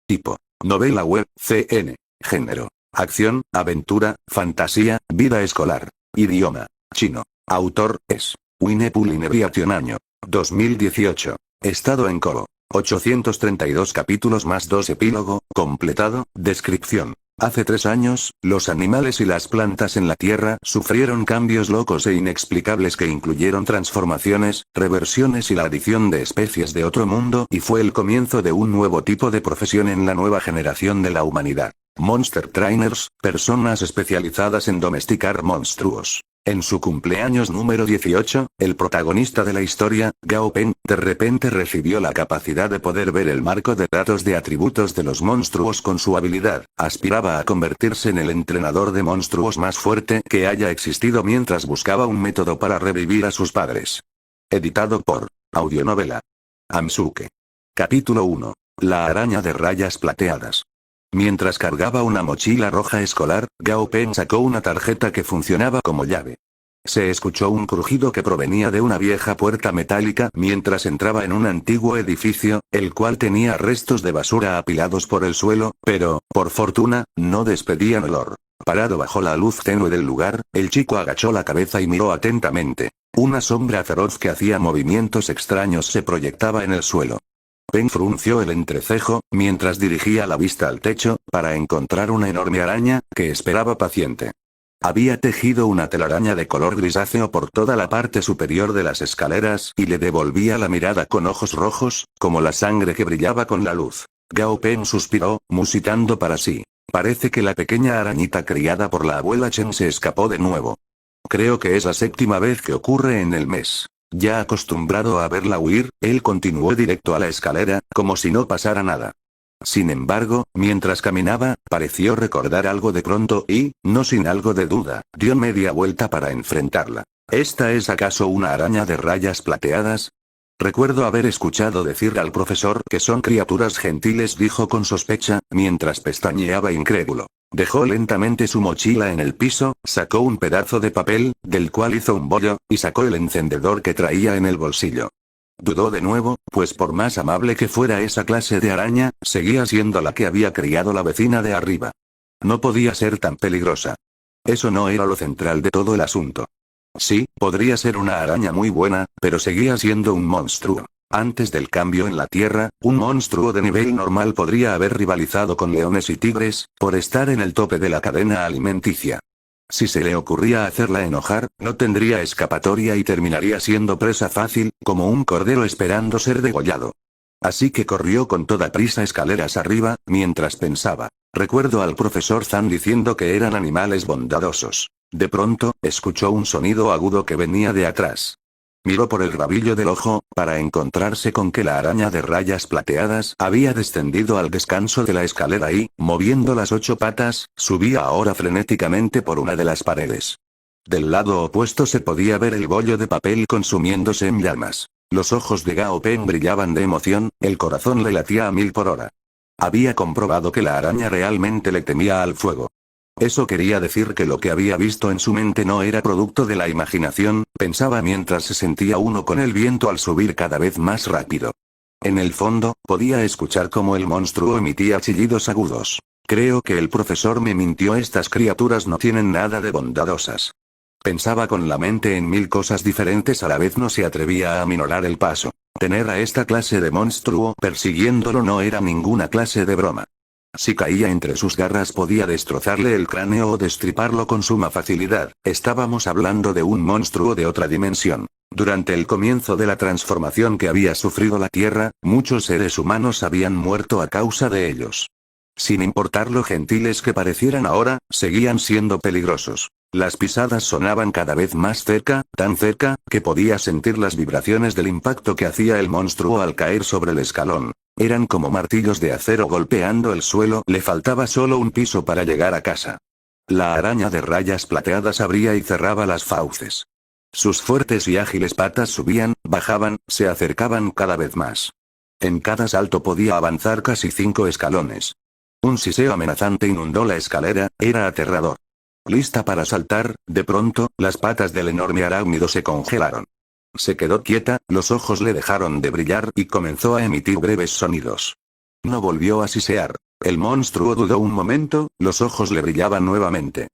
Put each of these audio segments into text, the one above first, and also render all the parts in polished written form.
Tipo. Novela web, CN. Género. Acción, aventura, fantasía, vida escolar. Idioma. Chino. Autor, es. Winnie Pullin. Año. 2018. Estado en Coro. 832 capítulos más 2 epílogo, completado, descripción. Hace 3 años, los animales y las plantas en la Tierra sufrieron cambios locos e inexplicables que incluyeron transformaciones, reversiones y la adición de especies de otro mundo y fue el comienzo de un nuevo tipo de profesión en la nueva generación de la humanidad. Monster Trainers, personas especializadas en domesticar monstruos. En su cumpleaños número 18, el protagonista de la historia, Gao Peng, de repente recibió la capacidad de poder ver el marco de datos de atributos de los monstruos con su habilidad. Aspiraba a convertirse en el entrenador de monstruos más fuerte que haya existido mientras buscaba un método para revivir a sus padres. Editado por Audionovela. Amsuke. Capítulo 1. La araña de rayas plateadas. Mientras cargaba una mochila roja escolar, Gao Peng sacó una tarjeta que funcionaba como llave. Se escuchó un crujido que provenía de una vieja puerta metálica mientras entraba en un antiguo edificio, el cual tenía restos de basura apilados por el suelo, pero, por fortuna, no despedían olor. Parado bajo la luz tenue del lugar, el chico agachó la cabeza y miró atentamente. Una sombra feroz que hacía movimientos extraños se proyectaba en el suelo. Peng frunció el entrecejo, mientras dirigía la vista al techo, para encontrar una enorme araña, que esperaba paciente. Había tejido una telaraña de color grisáceo por toda la parte superior de las escaleras y le devolvía la mirada con ojos rojos, como la sangre que brillaba con la luz. Gao Peng suspiró, musitando para sí. Parece que la pequeña arañita criada por la abuela Chen se escapó de nuevo. Creo que es la 7ª vez que ocurre en el mes. Ya acostumbrado a verla huir, él continuó directo a la escalera, como si no pasara nada. Sin embargo, mientras caminaba, pareció recordar algo de pronto y, no sin algo de duda, dio media vuelta para enfrentarla. ¿Esta es acaso una araña de rayas plateadas? Recuerdo haber escuchado decir al profesor que son criaturas gentiles, dijo con sospecha, mientras pestañeaba incrédulo. Dejó lentamente su mochila en el piso, sacó un pedazo de papel, del cual hizo un bollo, y sacó el encendedor que traía en el bolsillo. Dudó de nuevo, pues por más amable que fuera esa clase de araña, seguía siendo la que había criado la vecina de arriba. No podía ser tan peligrosa. Eso no era lo central de todo el asunto. Sí, podría ser una araña muy buena, pero seguía siendo un monstruo. Antes del cambio en la Tierra, un monstruo de nivel normal podría haber rivalizado con leones y tigres, por estar en el tope de la cadena alimenticia. Si se le ocurría hacerla enojar, no tendría escapatoria y terminaría siendo presa fácil, como un cordero esperando ser degollado. Así que corrió con toda prisa escaleras arriba, mientras pensaba. Recuerdo al profesor Zhang diciendo que eran animales bondadosos. De pronto, escuchó un sonido agudo que venía de atrás. Miró por el rabillo del ojo, para encontrarse con que la araña de rayas plateadas había descendido al descanso de la escalera y, moviendo las 8 patas, subía ahora frenéticamente por una de las paredes. Del lado opuesto se podía ver el bollo de papel consumiéndose en llamas. Los ojos de Gao Peng brillaban de emoción, el corazón le latía a 1000 por hora. Había comprobado que la araña realmente le temía al fuego. Eso quería decir que lo que había visto en su mente no era producto de la imaginación, pensaba mientras se sentía uno con el viento al subir cada vez más rápido. En el fondo, podía escuchar cómo el monstruo emitía chillidos agudos. Creo que el profesor me mintió, estas criaturas no tienen nada de bondadosas. Pensaba con la mente en 1000 cosas diferentes a la vez, no se atrevía a aminorar el paso. Tener a esta clase de monstruo persiguiéndolo no era ninguna clase de broma. Si caía entre sus garras podía destrozarle el cráneo o destriparlo con suma facilidad. Estábamos hablando de un monstruo de otra dimensión. Durante el comienzo de la transformación que había sufrido la Tierra, muchos seres humanos habían muerto a causa de ellos. Sin importar lo gentiles que parecieran ahora, seguían siendo peligrosos. Las pisadas sonaban cada vez más cerca, tan cerca, que podía sentir las vibraciones del impacto que hacía el monstruo al caer sobre el escalón. Eran como martillos de acero golpeando el suelo, le faltaba solo un piso para llegar a casa. La araña de rayas plateadas abría y cerraba las fauces. Sus fuertes y ágiles patas subían, bajaban, se acercaban cada vez más. En cada salto podía avanzar casi 5 escalones. Un siseo amenazante inundó la escalera, era aterrador. Lista para saltar, de pronto, las patas del enorme arácnido se congelaron. Se quedó quieta, los ojos le dejaron de brillar y comenzó a emitir breves sonidos. No volvió a sisear. El monstruo dudó un momento, los ojos le brillaban nuevamente.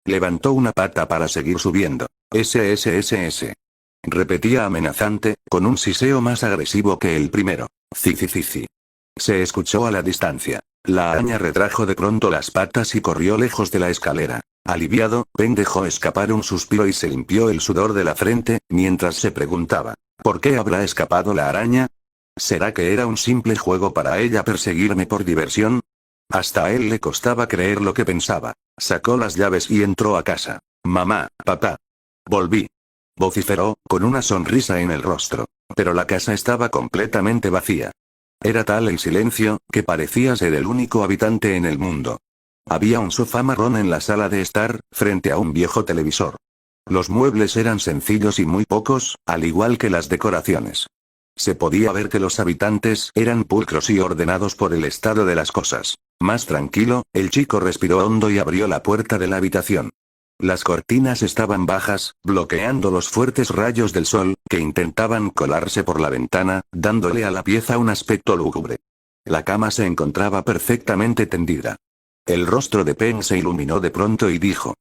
Levantó una pata para seguir subiendo. SSSS. Repetía amenazante, con un siseo más agresivo que el primero. Cici. Se escuchó a la distancia. La araña retrajo de pronto las patas y corrió lejos de la escalera. Aliviado, Ben dejó escapar un suspiro y se limpió el sudor de la frente, mientras se preguntaba, ¿por qué habrá escapado la araña? ¿Será que era un simple juego para ella perseguirme por diversión? Hasta a él le costaba creer lo que pensaba. Sacó las llaves y entró a casa. Mamá, papá. Volví. Vociferó, con una sonrisa en el rostro. Pero la casa estaba completamente vacía. Era tal el silencio, que parecía ser el único habitante en el mundo. Había un sofá marrón en la sala de estar, frente a un viejo televisor. Los muebles eran sencillos y muy pocos, al igual que las decoraciones. Se podía ver que los habitantes eran pulcros y ordenados por el estado de las cosas. Más tranquilo, el chico respiró hondo y abrió la puerta de la habitación. Las cortinas estaban bajas, bloqueando los fuertes rayos del sol, que intentaban colarse por la ventana, dándole a la pieza un aspecto lúgubre. La cama se encontraba perfectamente tendida. El rostro de Pen se iluminó de pronto y dijo,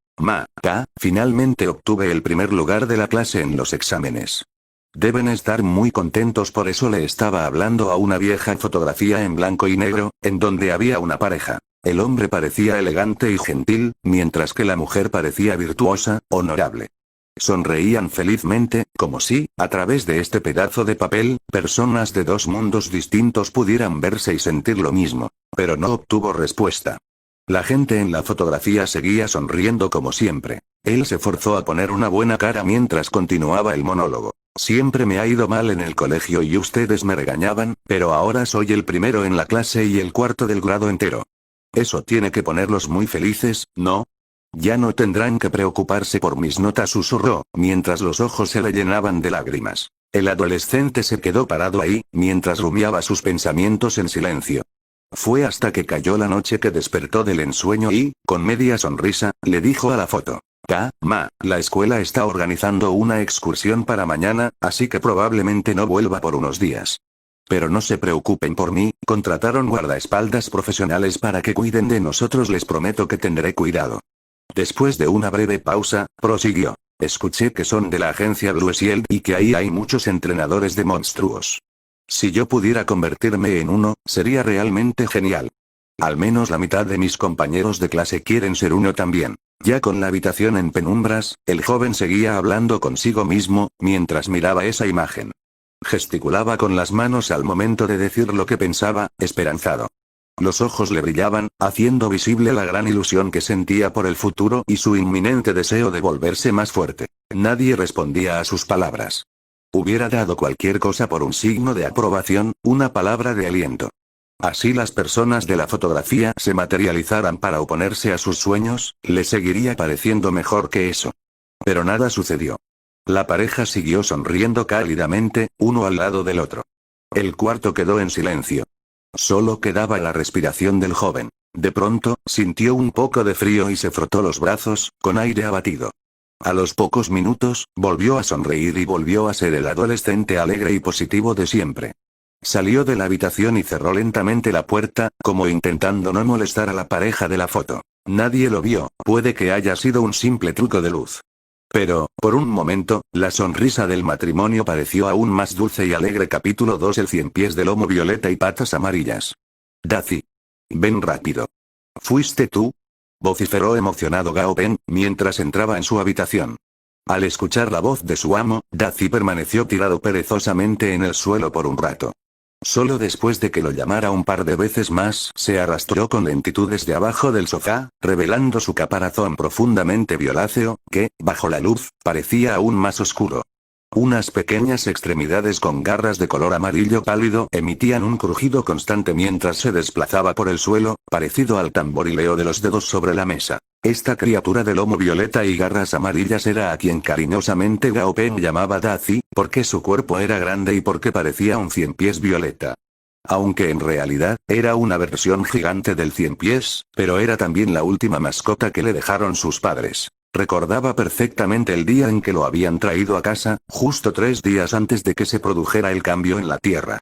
finalmente obtuve el primer lugar de la clase en los exámenes. Deben estar muy contentos, por eso le estaba hablando a una vieja fotografía en blanco y negro, en donde había una pareja. El hombre parecía elegante y gentil, mientras que la mujer parecía virtuosa, honorable. Sonreían felizmente, como si, a través de este pedazo de papel, personas de dos mundos distintos pudieran verse y sentir lo mismo. Pero no obtuvo respuesta. La gente en la fotografía seguía sonriendo como siempre. Él se forzó a poner una buena cara mientras continuaba el monólogo. Siempre me ha ido mal en el colegio y ustedes me regañaban, pero ahora soy el primero en la clase y el cuarto del grado entero. Eso tiene que ponerlos muy felices, ¿no? Ya no tendrán que preocuparse por mis notas, susurró, mientras los ojos se le llenaban de lágrimas. El adolescente se quedó parado ahí, mientras rumiaba sus pensamientos en silencio. Fue hasta que cayó la noche que despertó del ensueño y, con media sonrisa, le dijo a la foto. La escuela está organizando una excursión para mañana, así que probablemente no vuelva por unos días. Pero no se preocupen por mí, contrataron guardaespaldas profesionales para que cuiden de nosotros, les prometo que tendré cuidado. Después de una breve pausa, prosiguió. Escuché que son de la agencia Blue Shield y que ahí hay muchos entrenadores de monstruos. Si yo pudiera convertirme en uno, sería realmente genial. Al menos la mitad de mis compañeros de clase quieren ser uno también. Ya con la habitación en penumbras, el joven seguía hablando consigo mismo, mientras miraba esa imagen. Gesticulaba con las manos al momento de decir lo que pensaba, esperanzado. Los ojos le brillaban, haciendo visible la gran ilusión que sentía por el futuro y su inminente deseo de volverse más fuerte. Nadie respondía a sus palabras. Hubiera dado cualquier cosa por un signo de aprobación, una palabra de aliento. Así las personas de la fotografía se materializaran para oponerse a sus sueños, le seguiría pareciendo mejor que eso. Pero nada sucedió. La pareja siguió sonriendo cálidamente, uno al lado del otro. El cuarto quedó en silencio. Solo quedaba la respiración del joven. De pronto, sintió un poco de frío y se frotó los brazos, con aire abatido. A los pocos minutos, volvió a sonreír y volvió a ser el adolescente alegre y positivo de siempre. Salió de la habitación y cerró lentamente la puerta, como intentando no molestar a la pareja de la foto. Nadie lo vio, puede que haya sido un simple truco de luz. Pero, por un momento, la sonrisa del matrimonio pareció aún más dulce y alegre. Capítulo 2. El 100 pies de lomo violeta y patas amarillas. Daci. Ven rápido. ¿Fuiste tú? Vociferó emocionado Gao Ben, mientras entraba en su habitación. Al escuchar la voz de su amo, Daci permaneció tirado perezosamente en el suelo por un rato. Solo después de que lo llamara un par de veces más, se arrastró con lentitud desde abajo del sofá, revelando su caparazón profundamente violáceo, que, bajo la luz, parecía aún más oscuro. Unas pequeñas extremidades con garras de color amarillo pálido emitían un crujido constante mientras se desplazaba por el suelo, parecido al tamborileo de los dedos sobre la mesa. Esta criatura de lomo violeta y garras amarillas era a quien cariñosamente Gao Peng llamaba Daci, porque su cuerpo era grande y porque parecía un 100 pies violeta. Aunque en realidad, era una versión gigante del 100 pies, pero era también la última mascota que le dejaron sus padres. Recordaba perfectamente el día en que lo habían traído a casa, justo 3 días antes de que se produjera el cambio en la Tierra.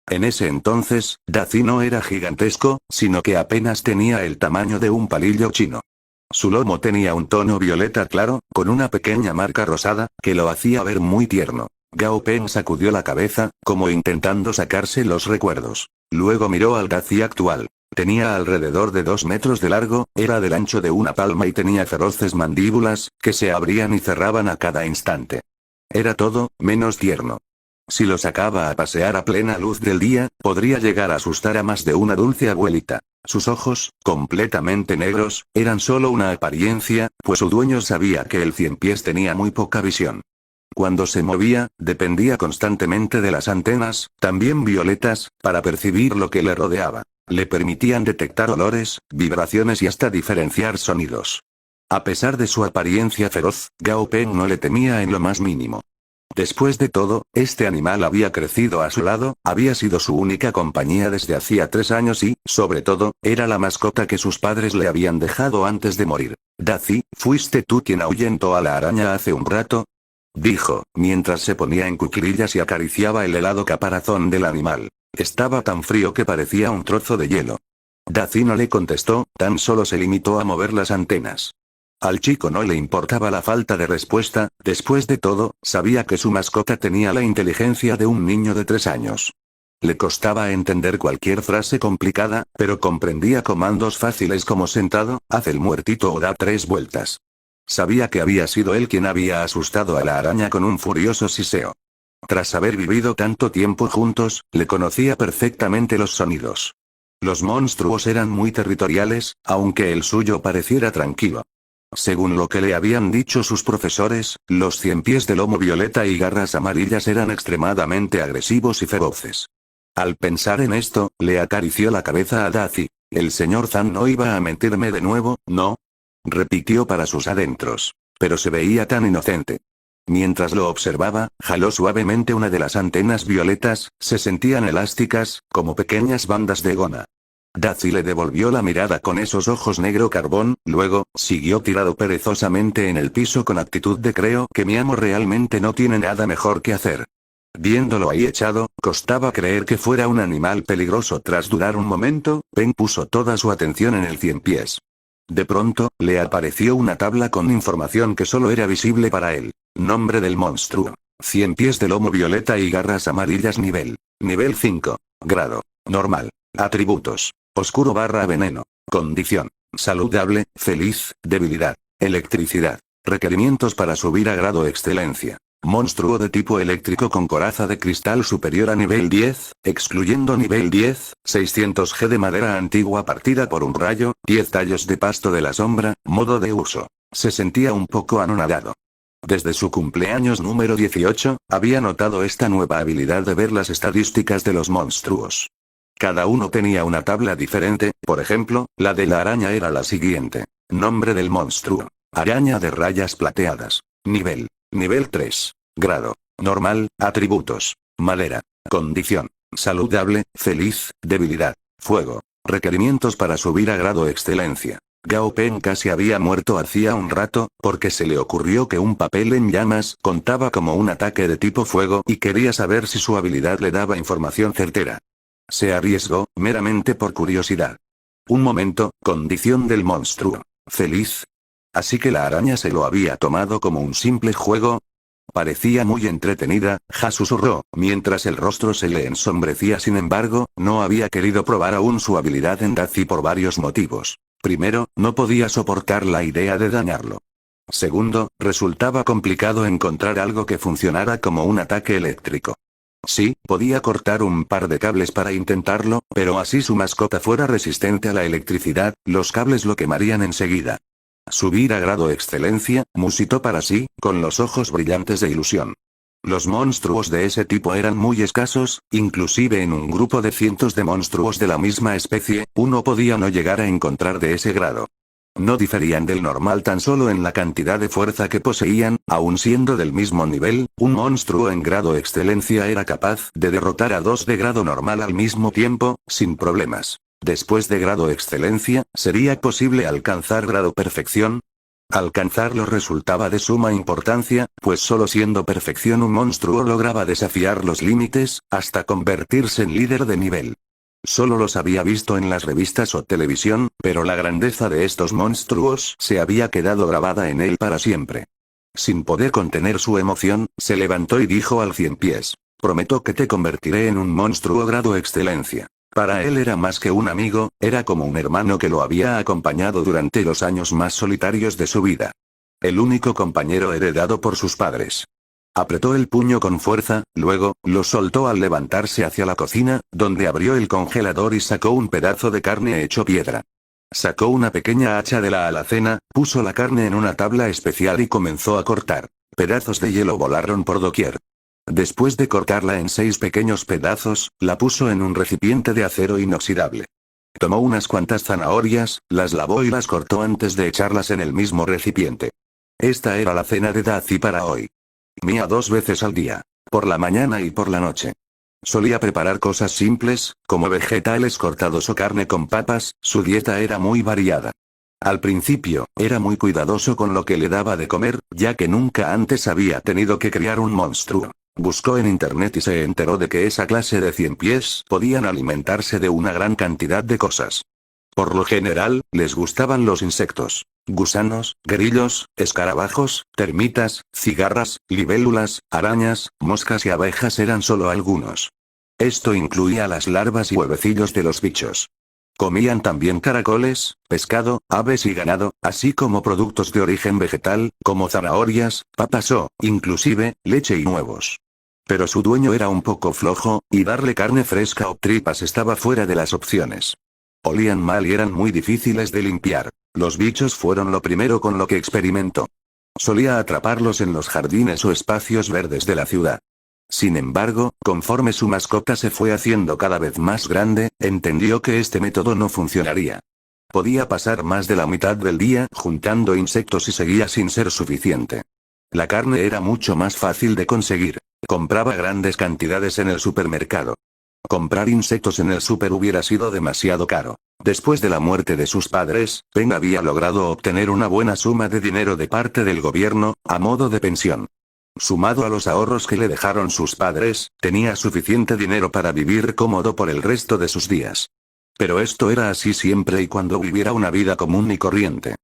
En ese entonces, Dazi no era gigantesco, sino que apenas tenía el tamaño de un palillo chino. Su lomo tenía un tono violeta claro, con una pequeña marca rosada, que lo hacía ver muy tierno. Gao Peng sacudió la cabeza, como intentando sacarse los recuerdos. Luego miró al Dazi actual. Tenía alrededor de 2 metros de largo, era del ancho de una palma y tenía feroces mandíbulas, que se abrían y cerraban a cada instante. Era todo, menos tierno. Si lo sacaba a pasear a plena luz del día, podría llegar a asustar a más de una dulce abuelita. Sus ojos, completamente negros, eran solo una apariencia, pues su dueño sabía que el ciempiés tenía muy poca visión. Cuando se movía, dependía constantemente de las antenas, también violetas, para percibir lo que le rodeaba. Le permitían detectar olores, vibraciones y hasta diferenciar sonidos. A pesar de su apariencia feroz, Gao Peng no le temía en lo más mínimo. Después de todo, este animal había crecido a su lado, había sido su única compañía desde hacía 3 años y, sobre todo, era la mascota que sus padres le habían dejado antes de morir. Dazi, ¿fuiste tú quien ahuyentó a la araña hace un rato? Dijo, mientras se ponía en cuclillas y acariciaba el helado caparazón del animal. Estaba tan frío que parecía un trozo de hielo. Dazi no le contestó, tan solo se limitó a mover las antenas. Al chico no le importaba la falta de respuesta, después de todo, sabía que su mascota tenía la inteligencia de un niño de 3 años. Le costaba entender cualquier frase complicada, pero comprendía comandos fáciles como sentado, haz el muertito o da 3 vueltas. Sabía que había sido él quien había asustado a la araña con un furioso siseo. Tras haber vivido tanto tiempo juntos, le conocía perfectamente los sonidos. Los monstruos eran muy territoriales, aunque el suyo pareciera tranquilo. Según lo que le habían dicho sus profesores, los ciempiés de lomo violeta y garras amarillas eran extremadamente agresivos y feroces. Al pensar en esto, le acarició la cabeza a Dazi. El señor Zhang no iba a mentirme de nuevo, ¿no? Repitió para sus adentros. Pero se veía tan inocente. Mientras lo observaba, jaló suavemente una de las antenas violetas, se sentían elásticas, como pequeñas bandas de goma. Dazi le devolvió la mirada con esos ojos negro carbón, luego, siguió tirado perezosamente en el piso con actitud de creo que mi amo realmente no tiene nada mejor que hacer. Viéndolo ahí echado, costaba creer que fuera un animal peligroso. Tras dudar un momento, Peng puso toda su atención en el ciempiés. De pronto, le apareció una tabla con información que solo era visible para él. Nombre del monstruo. Ciempiés de lomo violeta y garras amarillas nivel 5. Grado. Normal. Atributos. Oscuro / veneno. Condición. Saludable, feliz, debilidad. Electricidad. Requerimientos para subir a grado excelencia. Monstruo de tipo eléctrico con coraza de cristal superior a nivel 10, excluyendo nivel 10, 600 G de madera antigua partida por un rayo, 10 tallos de pasto de la sombra, modo de uso. Se sentía un poco anonadado. Desde su cumpleaños número 18, había notado esta nueva habilidad de ver las estadísticas de los monstruos. Cada uno tenía una tabla diferente, por ejemplo, la de la araña era la siguiente. Nombre del monstruo. Araña de rayas plateadas. Nivel 3. Grado. Normal. Atributos. Madera. Condición. Saludable, feliz, debilidad. Fuego. Requerimientos para subir a grado excelencia. Gao Peng casi había muerto hacía un rato, porque se le ocurrió que un papel en llamas contaba como un ataque de tipo fuego y quería saber si su habilidad le daba información certera. Se arriesgó, meramente por curiosidad. Un momento, condición del monstruo. Feliz. Así que la araña se lo había tomado como un simple juego. Parecía muy entretenida, ja susurró, mientras el rostro se le ensombrecía. Sin embargo, no había querido probar aún su habilidad en Dazi por varios motivos. Primero, no podía soportar la idea de dañarlo. Segundo, resultaba complicado encontrar algo que funcionara como un ataque eléctrico. Sí, podía cortar un par de cables para intentarlo, pero así su mascota fuera resistente a la electricidad, los cables lo quemarían enseguida. Subir a grado excelencia, musitó para sí, con los ojos brillantes de ilusión. Los monstruos de ese tipo eran muy escasos, inclusive en un grupo de cientos de monstruos de la misma especie, uno podía no llegar a encontrar de ese grado. No diferían del normal tan solo en la cantidad de fuerza que poseían, aun siendo del mismo nivel, un monstruo en grado excelencia era capaz de derrotar a 2 de grado normal al mismo tiempo, sin problemas. Después de grado excelencia, ¿sería posible alcanzar grado perfección? Alcanzarlo resultaba de suma importancia, pues solo siendo perfección un monstruo lograba desafiar los límites, hasta convertirse en líder de nivel. Solo los había visto en las revistas o televisión, pero la grandeza de estos monstruos se había quedado grabada en él para siempre. Sin poder contener su emoción, se levantó y dijo al Cienpiés: prometo que te convertiré en un monstruo grado excelencia. Para él era más que un amigo, era como un hermano que lo había acompañado durante los años más solitarios de su vida. El único compañero heredado por sus padres. Apretó el puño con fuerza, luego, lo soltó al levantarse hacia la cocina, donde abrió el congelador y sacó un pedazo de carne hecho piedra. Sacó una pequeña hacha de la alacena, puso la carne en una tabla especial y comenzó a cortar. Pedazos de hielo volaron por doquier. Después de cortarla en 6 pequeños pedazos, la puso en un recipiente de acero inoxidable. Tomó unas cuantas zanahorias, las lavó y las cortó antes de echarlas en el mismo recipiente. Esta era la cena de Dazi para hoy. Comía 2 veces al día, por la mañana y por la noche. Solía preparar cosas simples, como vegetales cortados o carne con papas, su dieta era muy variada. Al principio, era muy cuidadoso con lo que le daba de comer, ya que nunca antes había tenido que criar un monstruo. Buscó en internet y se enteró de que esa clase de cienpiés podían alimentarse de una gran cantidad de cosas. Por lo general, les gustaban los insectos. Gusanos, grillos, escarabajos, termitas, cigarras, libélulas, arañas, moscas y abejas eran solo algunos. Esto incluía las larvas y huevecillos de los bichos. Comían también caracoles, pescado, aves y ganado, así como productos de origen vegetal, como zanahorias, papas o, inclusive, leche y huevos. Pero su dueño era un poco flojo, y darle carne fresca o tripas estaba fuera de las opciones. Olían mal y eran muy difíciles de limpiar. Los bichos fueron lo primero con lo que experimentó. Solía atraparlos en los jardines o espacios verdes de la ciudad. Sin embargo, conforme su mascota se fue haciendo cada vez más grande, entendió que este método no funcionaría. Podía pasar más de la mitad del día juntando insectos y seguía sin ser suficiente. La carne era mucho más fácil de conseguir. Compraba grandes cantidades en el supermercado. Comprar insectos en el súper hubiera sido demasiado caro. Después de la muerte de sus padres, Peng había logrado obtener una buena suma de dinero de parte del gobierno, a modo de pensión. Sumado a los ahorros que le dejaron sus padres, tenía suficiente dinero para vivir cómodo por el resto de sus días. Pero esto era así siempre y cuando viviera una vida común y corriente.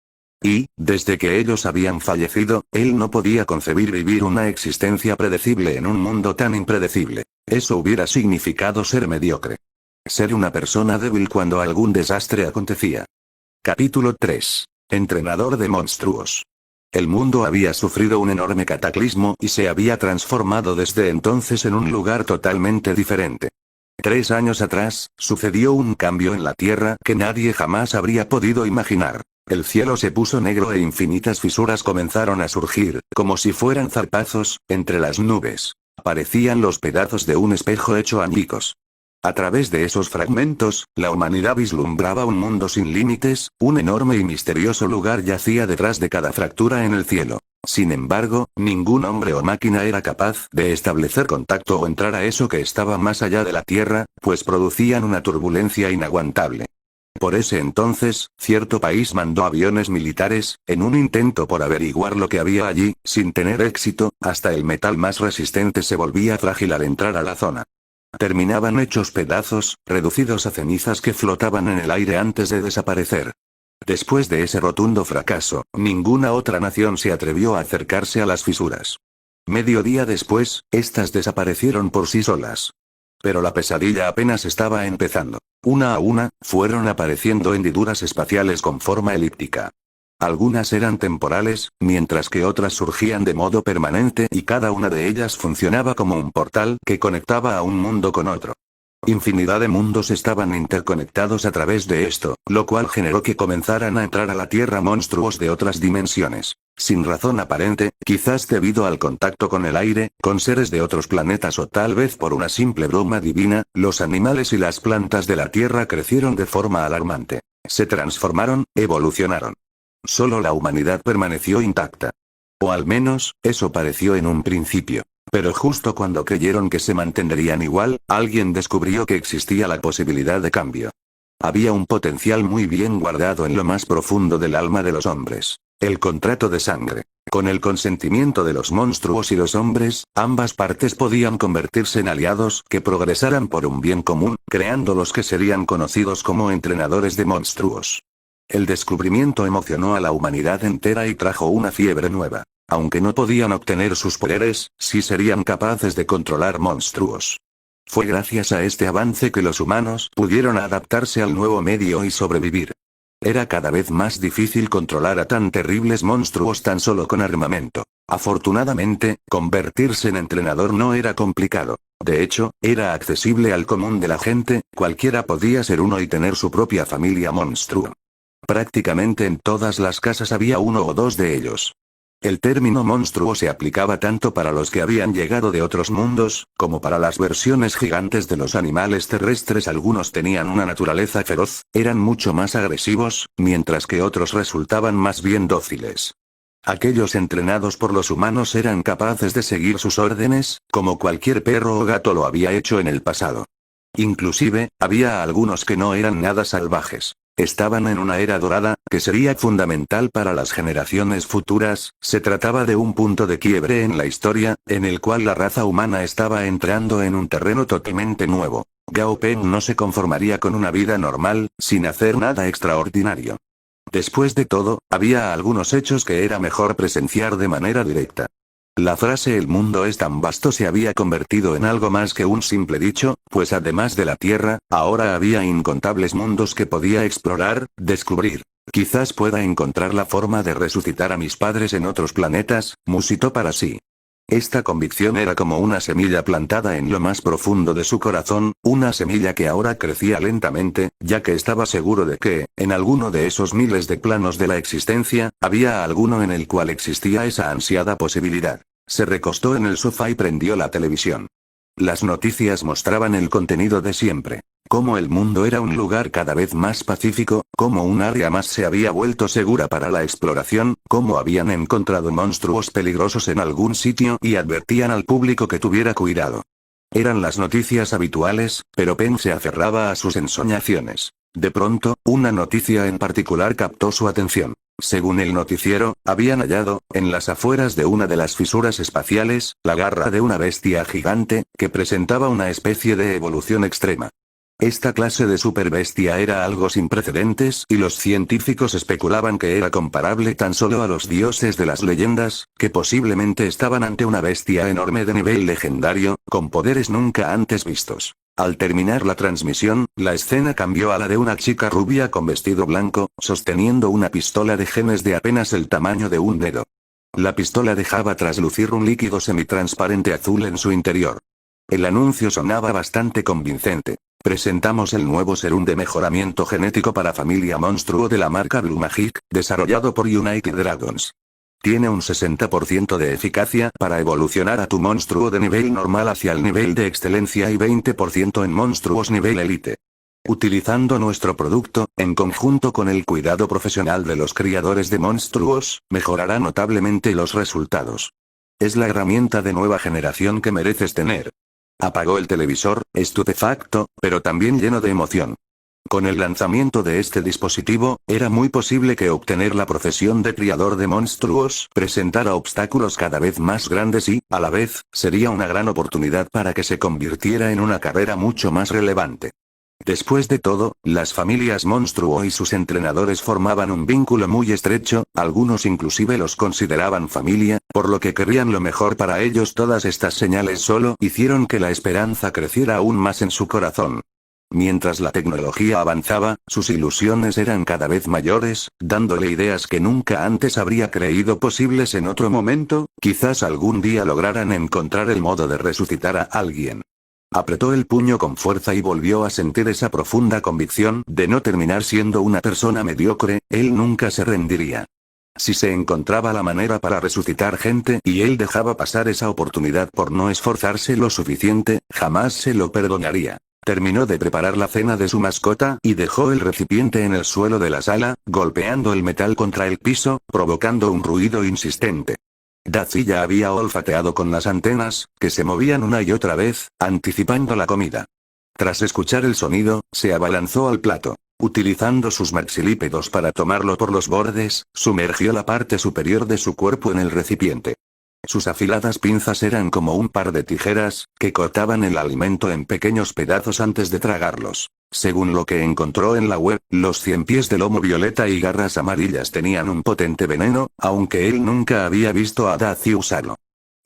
Y, desde que ellos habían fallecido, él no podía concebir vivir una existencia predecible en un mundo tan impredecible. Eso hubiera significado ser mediocre. Ser una persona débil cuando algún desastre acontecía. Capítulo 3. Entrenador de monstruos. El mundo había sufrido un enorme cataclismo y se había transformado desde entonces en un lugar totalmente diferente. 3 años atrás, sucedió un cambio en la Tierra que nadie jamás habría podido imaginar. El cielo se puso negro e infinitas fisuras comenzaron a surgir, como si fueran zarpazos, entre las nubes. Parecían los pedazos de un espejo hecho añicos. A través de esos fragmentos, la humanidad vislumbraba un mundo sin límites, un enorme y misterioso lugar yacía detrás de cada fractura en el cielo. Sin embargo, ningún hombre o máquina era capaz de establecer contacto o entrar a eso que estaba más allá de la Tierra, pues producían una turbulencia inaguantable. Por ese entonces, cierto país mandó aviones militares, en un intento por averiguar lo que había allí, sin tener éxito, hasta el metal más resistente se volvía frágil al entrar a la zona. Terminaban hechos pedazos, reducidos a cenizas que flotaban en el aire antes de desaparecer. Después de ese rotundo fracaso, ninguna otra nación se atrevió a acercarse a las fisuras. Medio día después, estas desaparecieron por sí solas. Pero la pesadilla apenas estaba empezando. Una a una, fueron apareciendo hendiduras espaciales con forma elíptica. Algunas eran temporales, mientras que otras surgían de modo permanente y cada una de ellas funcionaba como un portal que conectaba a un mundo con otro. Infinidad de mundos estaban interconectados a través de esto, lo cual generó que comenzaran a entrar a la Tierra monstruos de otras dimensiones. Sin razón aparente, quizás debido al contacto con el aire, con seres de otros planetas o tal vez por una simple broma divina, los animales y las plantas de la Tierra crecieron de forma alarmante. Se transformaron, evolucionaron. Solo la humanidad permaneció intacta. O al menos, eso pareció en un principio. Pero justo cuando creyeron que se mantendrían igual, alguien descubrió que existía la posibilidad de cambio. Había un potencial muy bien guardado en lo más profundo del alma de los hombres. El contrato de sangre. Con el consentimiento de los monstruos y los hombres, ambas partes podían convertirse en aliados que progresaran por un bien común, creando los que serían conocidos como entrenadores de monstruos. El descubrimiento emocionó a la humanidad entera y trajo una fiebre nueva. Aunque no podían obtener sus poderes, sí serían capaces de controlar monstruos. Fue gracias a este avance que los humanos pudieron adaptarse al nuevo medio y sobrevivir. Era cada vez más difícil controlar a tan terribles monstruos tan solo con armamento. Afortunadamente, convertirse en entrenador no era complicado. De hecho, era accesible al común de la gente, cualquiera podía ser uno y tener su propia familia monstruo. Prácticamente en todas las casas había uno o dos de ellos. El término monstruo se aplicaba tanto para los que habían llegado de otros mundos, como para las versiones gigantes de los animales terrestres. Algunos tenían una naturaleza feroz, eran mucho más agresivos, mientras que otros resultaban más bien dóciles. Aquellos entrenados por los humanos eran capaces de seguir sus órdenes, como cualquier perro o gato lo había hecho en el pasado. Inclusive, había algunos que no eran nada salvajes. Estaban en una era dorada, que sería fundamental para las generaciones futuras. Se trataba de un punto de quiebre en la historia, en el cual la raza humana estaba entrando en un terreno totalmente nuevo. Gao Peng no se conformaría con una vida normal, sin hacer nada extraordinario. Después de todo, había algunos hechos que era mejor presenciar de manera directa. La frase "el mundo es tan vasto" se había convertido en algo más que un simple dicho, pues además de la Tierra, ahora había incontables mundos que podía explorar, descubrir. Quizás pueda encontrar la forma de resucitar a mis padres en otros planetas, musitó para sí. Esta convicción era como una semilla plantada en lo más profundo de su corazón, una semilla que ahora crecía lentamente, ya que estaba seguro de que, en alguno de esos miles de planos de la existencia, había alguno en el cual existía esa ansiada posibilidad. Se recostó en el sofá y prendió la televisión. Las noticias mostraban el contenido de siempre. Cómo el mundo era un lugar cada vez más pacífico, cómo un área más se había vuelto segura para la exploración, cómo habían encontrado monstruos peligrosos en algún sitio y advertían al público que tuviera cuidado. Eran las noticias habituales, pero Peng se aferraba a sus ensoñaciones. De pronto, una noticia en particular captó su atención. Según el noticiero, habían hallado, en las afueras de una de las fisuras espaciales, la garra de una bestia gigante, que presentaba una especie de evolución extrema. Esta clase de superbestia era algo sin precedentes y los científicos especulaban que era comparable tan solo a los dioses de las leyendas, que posiblemente estaban ante una bestia enorme de nivel legendario, con poderes nunca antes vistos. Al terminar la transmisión, la escena cambió a la de una chica rubia con vestido blanco, sosteniendo una pistola de genes de apenas el tamaño de un dedo. La pistola dejaba traslucir un líquido semitransparente azul en su interior. El anuncio sonaba bastante convincente. Presentamos el nuevo serum de mejoramiento genético para familia monstruo de la marca Blue Magic, desarrollado por United Dragons. Tiene un 60% de eficacia para evolucionar a tu monstruo de nivel normal hacia el nivel de excelencia y 20% en monstruos nivel elite. Utilizando nuestro producto, en conjunto con el cuidado profesional de los criadores de monstruos, mejorará notablemente los resultados. Es la herramienta de nueva generación que mereces tener. Apagó el televisor, estupefacto, pero también lleno de emoción. Con el lanzamiento de este dispositivo, era muy posible que obtener la profesión de criador de monstruos presentara obstáculos cada vez más grandes y, a la vez, sería una gran oportunidad para que se convirtiera en una carrera mucho más relevante. Después de todo, las familias monstruo y sus entrenadores formaban un vínculo muy estrecho, algunos inclusive los consideraban familia, por lo que querían lo mejor para ellos. Todas estas señales solo hicieron que la esperanza creciera aún más en su corazón. Mientras la tecnología avanzaba, sus ilusiones eran cada vez mayores, dándole ideas que nunca antes habría creído posibles en otro momento. Quizás algún día lograran encontrar el modo de resucitar a alguien. Apretó el puño con fuerza y volvió a sentir esa profunda convicción de no terminar siendo una persona mediocre. Él nunca se rendiría. Si se encontraba la manera para resucitar gente y él dejaba pasar esa oportunidad por no esforzarse lo suficiente, jamás se lo perdonaría. Terminó de preparar la cena de su mascota y dejó el recipiente en el suelo de la sala, golpeando el metal contra el piso, provocando un ruido insistente. Dazi ya había olfateado con las antenas, que se movían una y otra vez, anticipando la comida. Tras escuchar el sonido, se abalanzó al plato. Utilizando sus maxilípedos para tomarlo por los bordes, sumergió la parte superior de su cuerpo en el recipiente. Sus afiladas pinzas eran como un par de tijeras, que cortaban el alimento en pequeños pedazos antes de tragarlos. Según lo que encontró en la web, los 100 pies de lomo violeta y garras amarillas tenían un potente veneno, aunque él nunca había visto a Dazi usarlo.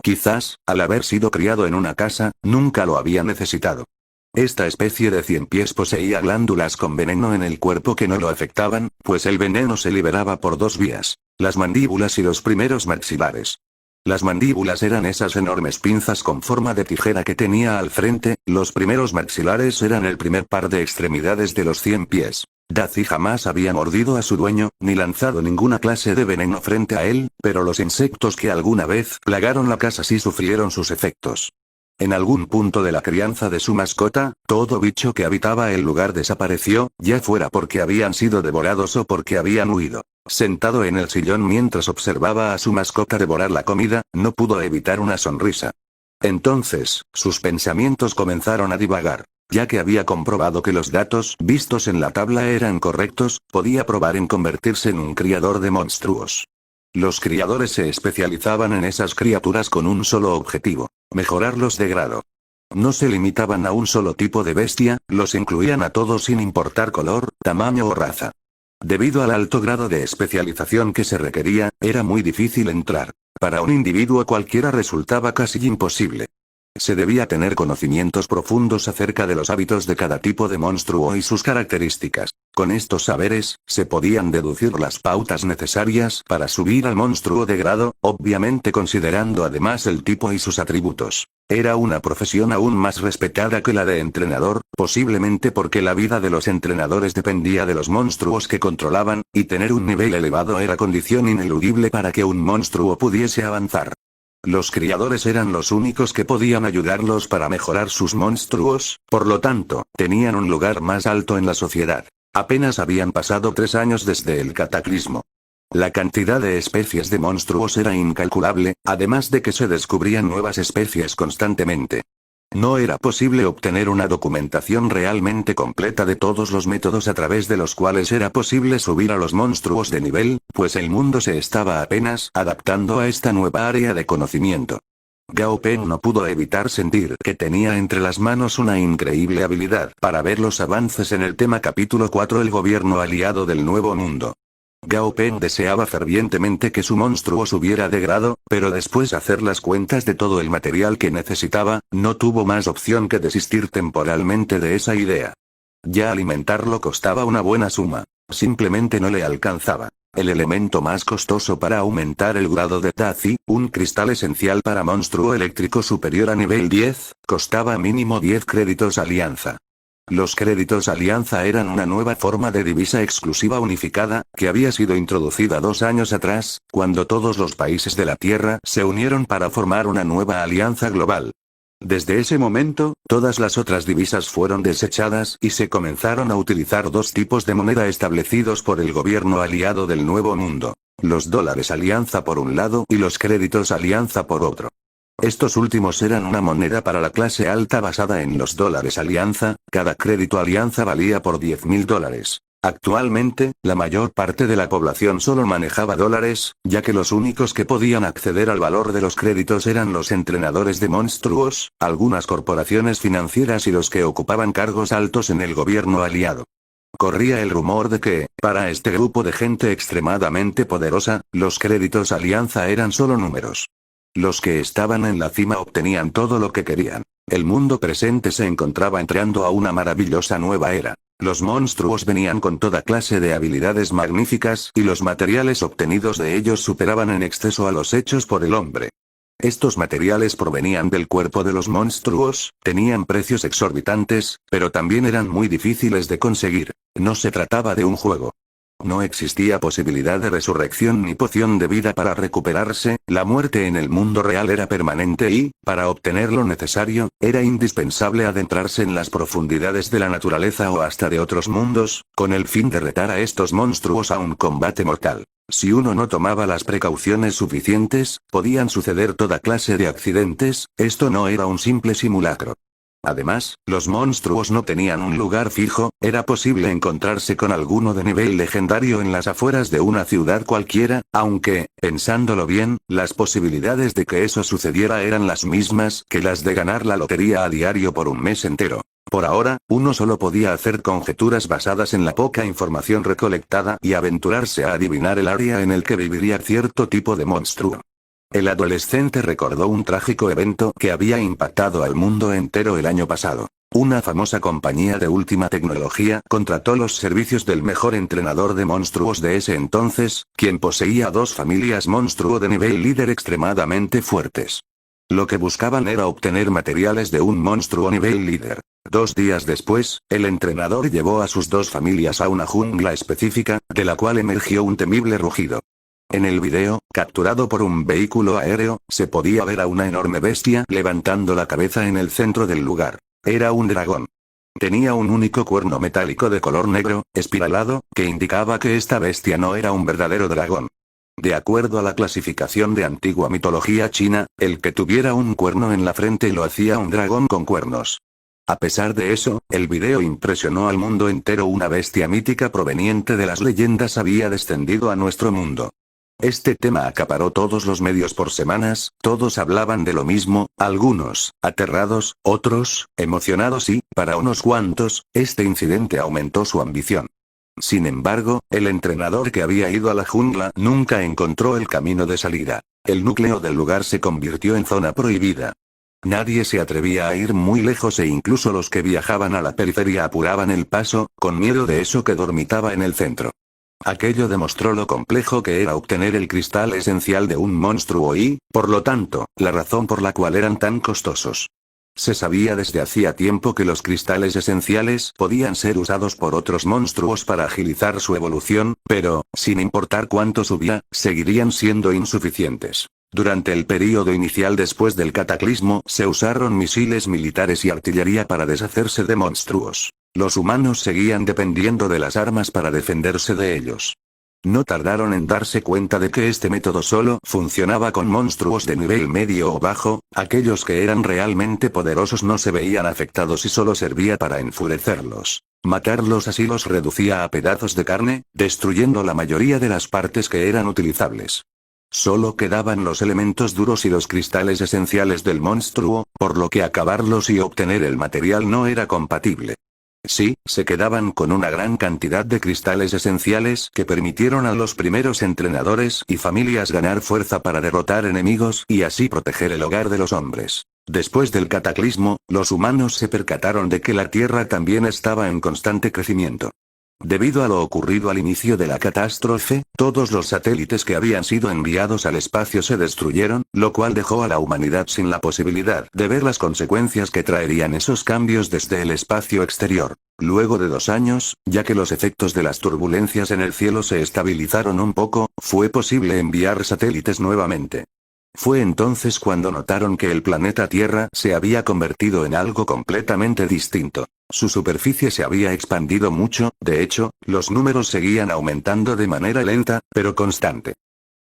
Quizás, al haber sido criado en una casa, nunca lo había necesitado. Esta especie de 100 pies poseía glándulas con veneno en el cuerpo que no lo afectaban, pues el veneno se liberaba por dos vías: las mandíbulas y los primeros maxilares. Las mandíbulas eran esas enormes pinzas con forma de tijera que tenía al frente, los primeros maxilares eran el primer par de extremidades de los 100 pies. Dazi jamás había mordido a su dueño, ni lanzado ninguna clase de veneno frente a él, pero los insectos que alguna vez plagaron la casa sí sufrieron sus efectos. En algún punto de la crianza de su mascota, todo bicho que habitaba el lugar desapareció, ya fuera porque habían sido devorados o porque habían huido. Sentado en el sillón mientras observaba a su mascota devorar la comida, no pudo evitar una sonrisa. Entonces, sus pensamientos comenzaron a divagar. Ya que había comprobado que los datos vistos en la tabla eran correctos, podía probar en convertirse en un criador de monstruos. Los criadores se especializaban en esas criaturas con un solo objetivo: mejorarlos de grado. No se limitaban a un solo tipo de bestia, los incluían a todos sin importar color, tamaño o raza. Debido al alto grado de especialización que se requería, era muy difícil entrar. Para un individuo cualquiera resultaba casi imposible. Se debía tener conocimientos profundos acerca de los hábitos de cada tipo de monstruo y sus características. Con estos saberes, se podían deducir las pautas necesarias para subir al monstruo de grado, obviamente considerando además el tipo y sus atributos. Era una profesión aún más respetada que la de entrenador, posiblemente porque la vida de los entrenadores dependía de los monstruos que controlaban, y tener un nivel elevado era condición ineludible para que un monstruo pudiese avanzar. Los criadores eran los únicos que podían ayudarlos para mejorar sus monstruos, por lo tanto, tenían un lugar más alto en la sociedad. Apenas habían pasado 3 años desde el cataclismo. La cantidad de especies de monstruos era incalculable, además de que se descubrían nuevas especies constantemente. No era posible obtener una documentación realmente completa de todos los métodos a través de los cuales era posible subir a los monstruos de nivel, pues el mundo se estaba apenas adaptando a esta nueva área de conocimiento. Gao Peng no pudo evitar sentir que tenía entre las manos una increíble habilidad para ver los avances en el tema capítulo 4: el gobierno aliado del Nuevo Mundo. Gao Peng deseaba fervientemente que su monstruo subiera de grado, pero después de hacer las cuentas de todo el material que necesitaba, no tuvo más opción que desistir temporalmente de esa idea. Ya alimentarlo costaba una buena suma. Simplemente no le alcanzaba. El elemento más costoso para aumentar el grado de Dazi, un cristal esencial para monstruo eléctrico superior a nivel 10, costaba mínimo 10 créditos alianza. Los créditos alianza eran una nueva forma de divisa exclusiva unificada, que había sido introducida 2 años atrás, cuando todos los países de la Tierra se unieron para formar una nueva alianza global. Desde ese momento, todas las otras divisas fueron desechadas y se comenzaron a utilizar 2 tipos de moneda establecidos por el gobierno aliado del Nuevo Mundo: los dólares alianza por un lado y los créditos alianza por otro. Estos últimos eran una moneda para la clase alta basada en los dólares alianza, cada crédito alianza valía por $10.000. Actualmente, la mayor parte de la población solo manejaba dólares, ya que los únicos que podían acceder al valor de los créditos eran los entrenadores de monstruos, algunas corporaciones financieras y los que ocupaban cargos altos en el gobierno aliado. Corría el rumor de que, para este grupo de gente extremadamente poderosa, los créditos alianza eran solo números. Los que estaban en la cima obtenían todo lo que querían. El mundo presente se encontraba entrando a una maravillosa nueva era. Los monstruos venían con toda clase de habilidades magníficas y los materiales obtenidos de ellos superaban en exceso a los hechos por el hombre. Estos materiales provenían del cuerpo de los monstruos, tenían precios exorbitantes, pero también eran muy difíciles de conseguir. No se trataba de un juego. No existía posibilidad de resurrección ni poción de vida para recuperarse, la muerte en el mundo real era permanente y, para obtener lo necesario, era indispensable adentrarse en las profundidades de la naturaleza o hasta de otros mundos, con el fin de retar a estos monstruos a un combate mortal. Si uno no tomaba las precauciones suficientes, podían suceder toda clase de accidentes. Esto no era un simple simulacro. Además, los monstruos no tenían un lugar fijo, era posible encontrarse con alguno de nivel legendario en las afueras de una ciudad cualquiera, aunque, pensándolo bien, las posibilidades de que eso sucediera eran las mismas que las de ganar la lotería a diario por un mes entero. Por ahora, uno solo podía hacer conjeturas basadas en la poca información recolectada y aventurarse a adivinar el área en el que viviría cierto tipo de monstruo. El adolescente recordó un trágico evento que había impactado al mundo entero el año pasado. Una famosa compañía de última tecnología contrató los servicios del mejor entrenador de monstruos de ese entonces, quien poseía 2 familias monstruo de nivel líder extremadamente fuertes. Lo que buscaban era obtener materiales de un monstruo nivel líder. 2 días después, el entrenador llevó a sus 2 familias a una jungla específica, de la cual emergió un temible rugido. En el video, capturado por un vehículo aéreo, se podía ver a una enorme bestia levantando la cabeza en el centro del lugar. Era un dragón. Tenía un único cuerno metálico de color negro, espiralado, que indicaba que esta bestia no era un verdadero dragón. De acuerdo a la clasificación de antigua mitología china, el que tuviera un cuerno en la frente lo hacía un dragón con cuernos. A pesar de eso, el video impresionó al mundo entero. Una bestia mítica proveniente de las leyendas había descendido a nuestro mundo. Este tema acaparó todos los medios por semanas, todos hablaban de lo mismo, algunos, aterrados, otros, emocionados y, para unos cuantos, este incidente aumentó su ambición. Sin embargo, el entrenador que había ido a la jungla nunca encontró el camino de salida. El núcleo del lugar se convirtió en zona prohibida. Nadie se atrevía a ir muy lejos e incluso los que viajaban a la periferia apuraban el paso, con miedo de eso que dormitaba en el centro. Aquello demostró lo complejo que era obtener el cristal esencial de un monstruo y, por lo tanto, la razón por la cual eran tan costosos. Se sabía desde hacía tiempo que los cristales esenciales podían ser usados por otros monstruos para agilizar su evolución, pero, sin importar cuánto subía, seguirían siendo insuficientes. Durante el período inicial después del cataclismo se usaron misiles militares y artillería para deshacerse de monstruos. Los humanos seguían dependiendo de las armas para defenderse de ellos. No tardaron en darse cuenta de que este método solo funcionaba con monstruos de nivel medio o bajo, aquellos que eran realmente poderosos no se veían afectados y solo servía para enfurecerlos. Matarlos así los reducía a pedazos de carne, destruyendo la mayoría de las partes que eran utilizables. Solo quedaban los elementos duros y los cristales esenciales del monstruo, por lo que acabarlos y obtener el material no era compatible. Sí, se quedaban con una gran cantidad de cristales esenciales que permitieron a los primeros entrenadores y familias ganar fuerza para derrotar enemigos y así proteger el hogar de los hombres. Después del cataclismo, los humanos se percataron de que la Tierra también estaba en constante crecimiento. Debido a lo ocurrido al inicio de la catástrofe, todos los satélites que habían sido enviados al espacio se destruyeron, lo cual dejó a la humanidad sin la posibilidad de ver las consecuencias que traerían esos cambios desde el espacio exterior. Luego de 2 años, ya que los efectos de las turbulencias en el cielo se estabilizaron un poco, fue posible enviar satélites nuevamente. Fue entonces cuando notaron que el planeta Tierra se había convertido en algo completamente distinto. Su superficie se había expandido mucho, de hecho, los números seguían aumentando de manera lenta, pero constante.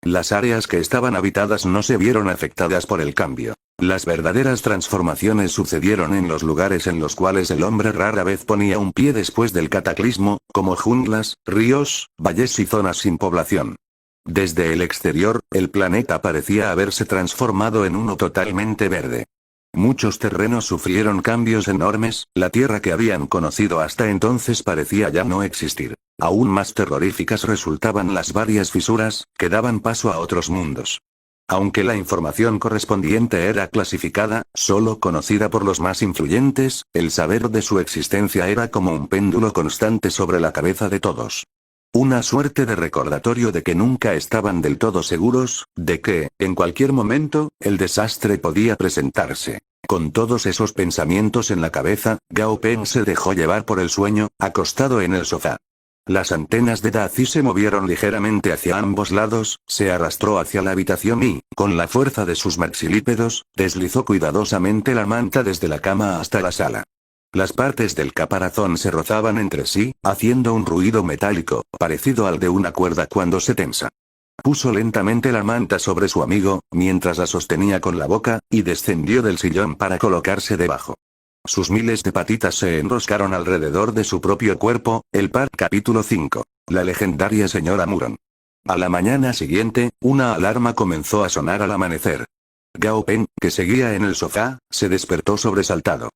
Las áreas que estaban habitadas no se vieron afectadas por el cambio. Las verdaderas transformaciones sucedieron en los lugares en los cuales el hombre rara vez ponía un pie después del cataclismo, como junglas, ríos, valles y zonas sin población. Desde el exterior, el planeta parecía haberse transformado en uno totalmente verde. Muchos terrenos sufrieron cambios enormes, la tierra que habían conocido hasta entonces parecía ya no existir. Aún más terroríficas resultaban las varias fisuras, que daban paso a otros mundos. Aunque la información correspondiente era clasificada, solo conocida por los más influyentes, el saber de su existencia era como un péndulo constante sobre la cabeza de todos. Una suerte de recordatorio de que nunca estaban del todo seguros, de que, en cualquier momento, el desastre podía presentarse. Con todos esos pensamientos en la cabeza, Gao Peng se dejó llevar por el sueño, acostado en el sofá. Las antenas de Dazi se movieron ligeramente hacia ambos lados, se arrastró hacia la habitación y, con la fuerza de sus maxilípedos, deslizó cuidadosamente la manta desde la cama hasta la sala. Las partes del caparazón se rozaban entre sí, haciendo un ruido metálico, parecido al de una cuerda cuando se tensa. Puso lentamente la manta sobre su amigo, mientras la sostenía con la boca, y descendió del sillón para colocarse debajo. Sus miles de patitas se enroscaron alrededor de su propio cuerpo. Capítulo 5. La legendaria señora Muron. A la mañana siguiente, una alarma comenzó a sonar al amanecer. Gao Peng, que seguía en el sofá, se despertó sobresaltado.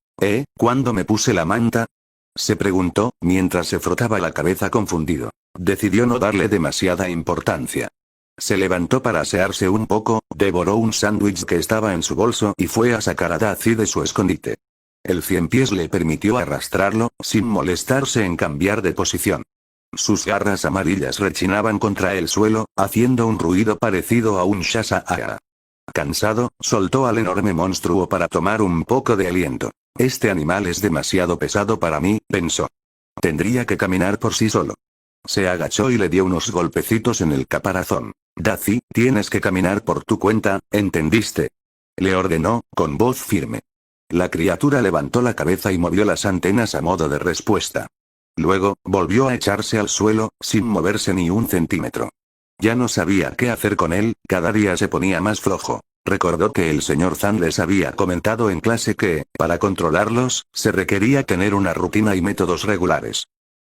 ¿Cuándo me puse la manta? Se preguntó, mientras se frotaba la cabeza confundido. Decidió no darle demasiada importancia. Se levantó para asearse un poco, devoró un sándwich que estaba en su bolso y fue a sacar a Dazi de su escondite. El ciempiés le permitió arrastrarlo, sin molestarse en cambiar de posición. Sus garras amarillas rechinaban contra el suelo, haciendo un ruido parecido a un shasaa. Cansado, soltó al enorme monstruo para tomar un poco de aliento. Este animal es demasiado pesado para mí, pensó. Tendría que caminar por sí solo. Se agachó y le dio unos golpecitos en el caparazón. Dazi, tienes que caminar por tu cuenta, ¿entendiste? Le ordenó, con voz firme. La criatura levantó la cabeza y movió las antenas a modo de respuesta. Luego, volvió a echarse al suelo, sin moverse ni un centímetro. Ya no sabía qué hacer con él, cada día se ponía más flojo. Recordó que el señor Zhang les había comentado en clase que, para controlarlos, se requería tener una rutina y métodos regulares.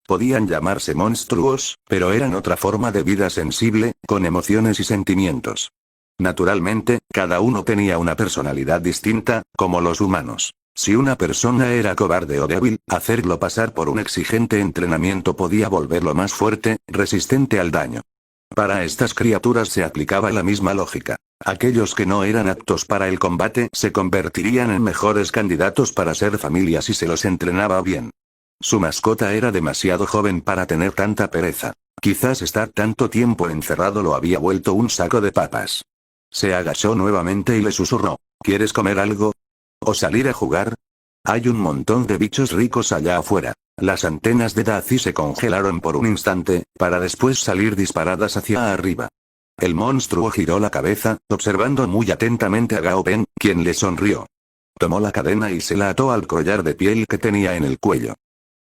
Podían llamarse monstruos, pero eran otra forma de vida sensible, con emociones y sentimientos. Naturalmente, cada uno tenía una personalidad distinta, como los humanos. Si una persona era cobarde o débil, hacerlo pasar por un exigente entrenamiento podía volverlo más fuerte, resistente al daño. Para estas criaturas se aplicaba la misma lógica. Aquellos que no eran aptos para el combate se convertirían en mejores candidatos para ser familia si se los entrenaba bien. Su mascota era demasiado joven para tener tanta pereza. Quizás estar tanto tiempo encerrado lo había vuelto un saco de papas. Se agachó nuevamente y le susurró, ¿quieres comer algo? ¿O salir a jugar? Hay un montón de bichos ricos allá afuera. Las antenas de Dazi se congelaron por un instante, para después salir disparadas hacia arriba. El monstruo giró la cabeza, observando muy atentamente a Gao Peng, quien le sonrió. Tomó la cadena y se la ató al collar de piel que tenía en el cuello.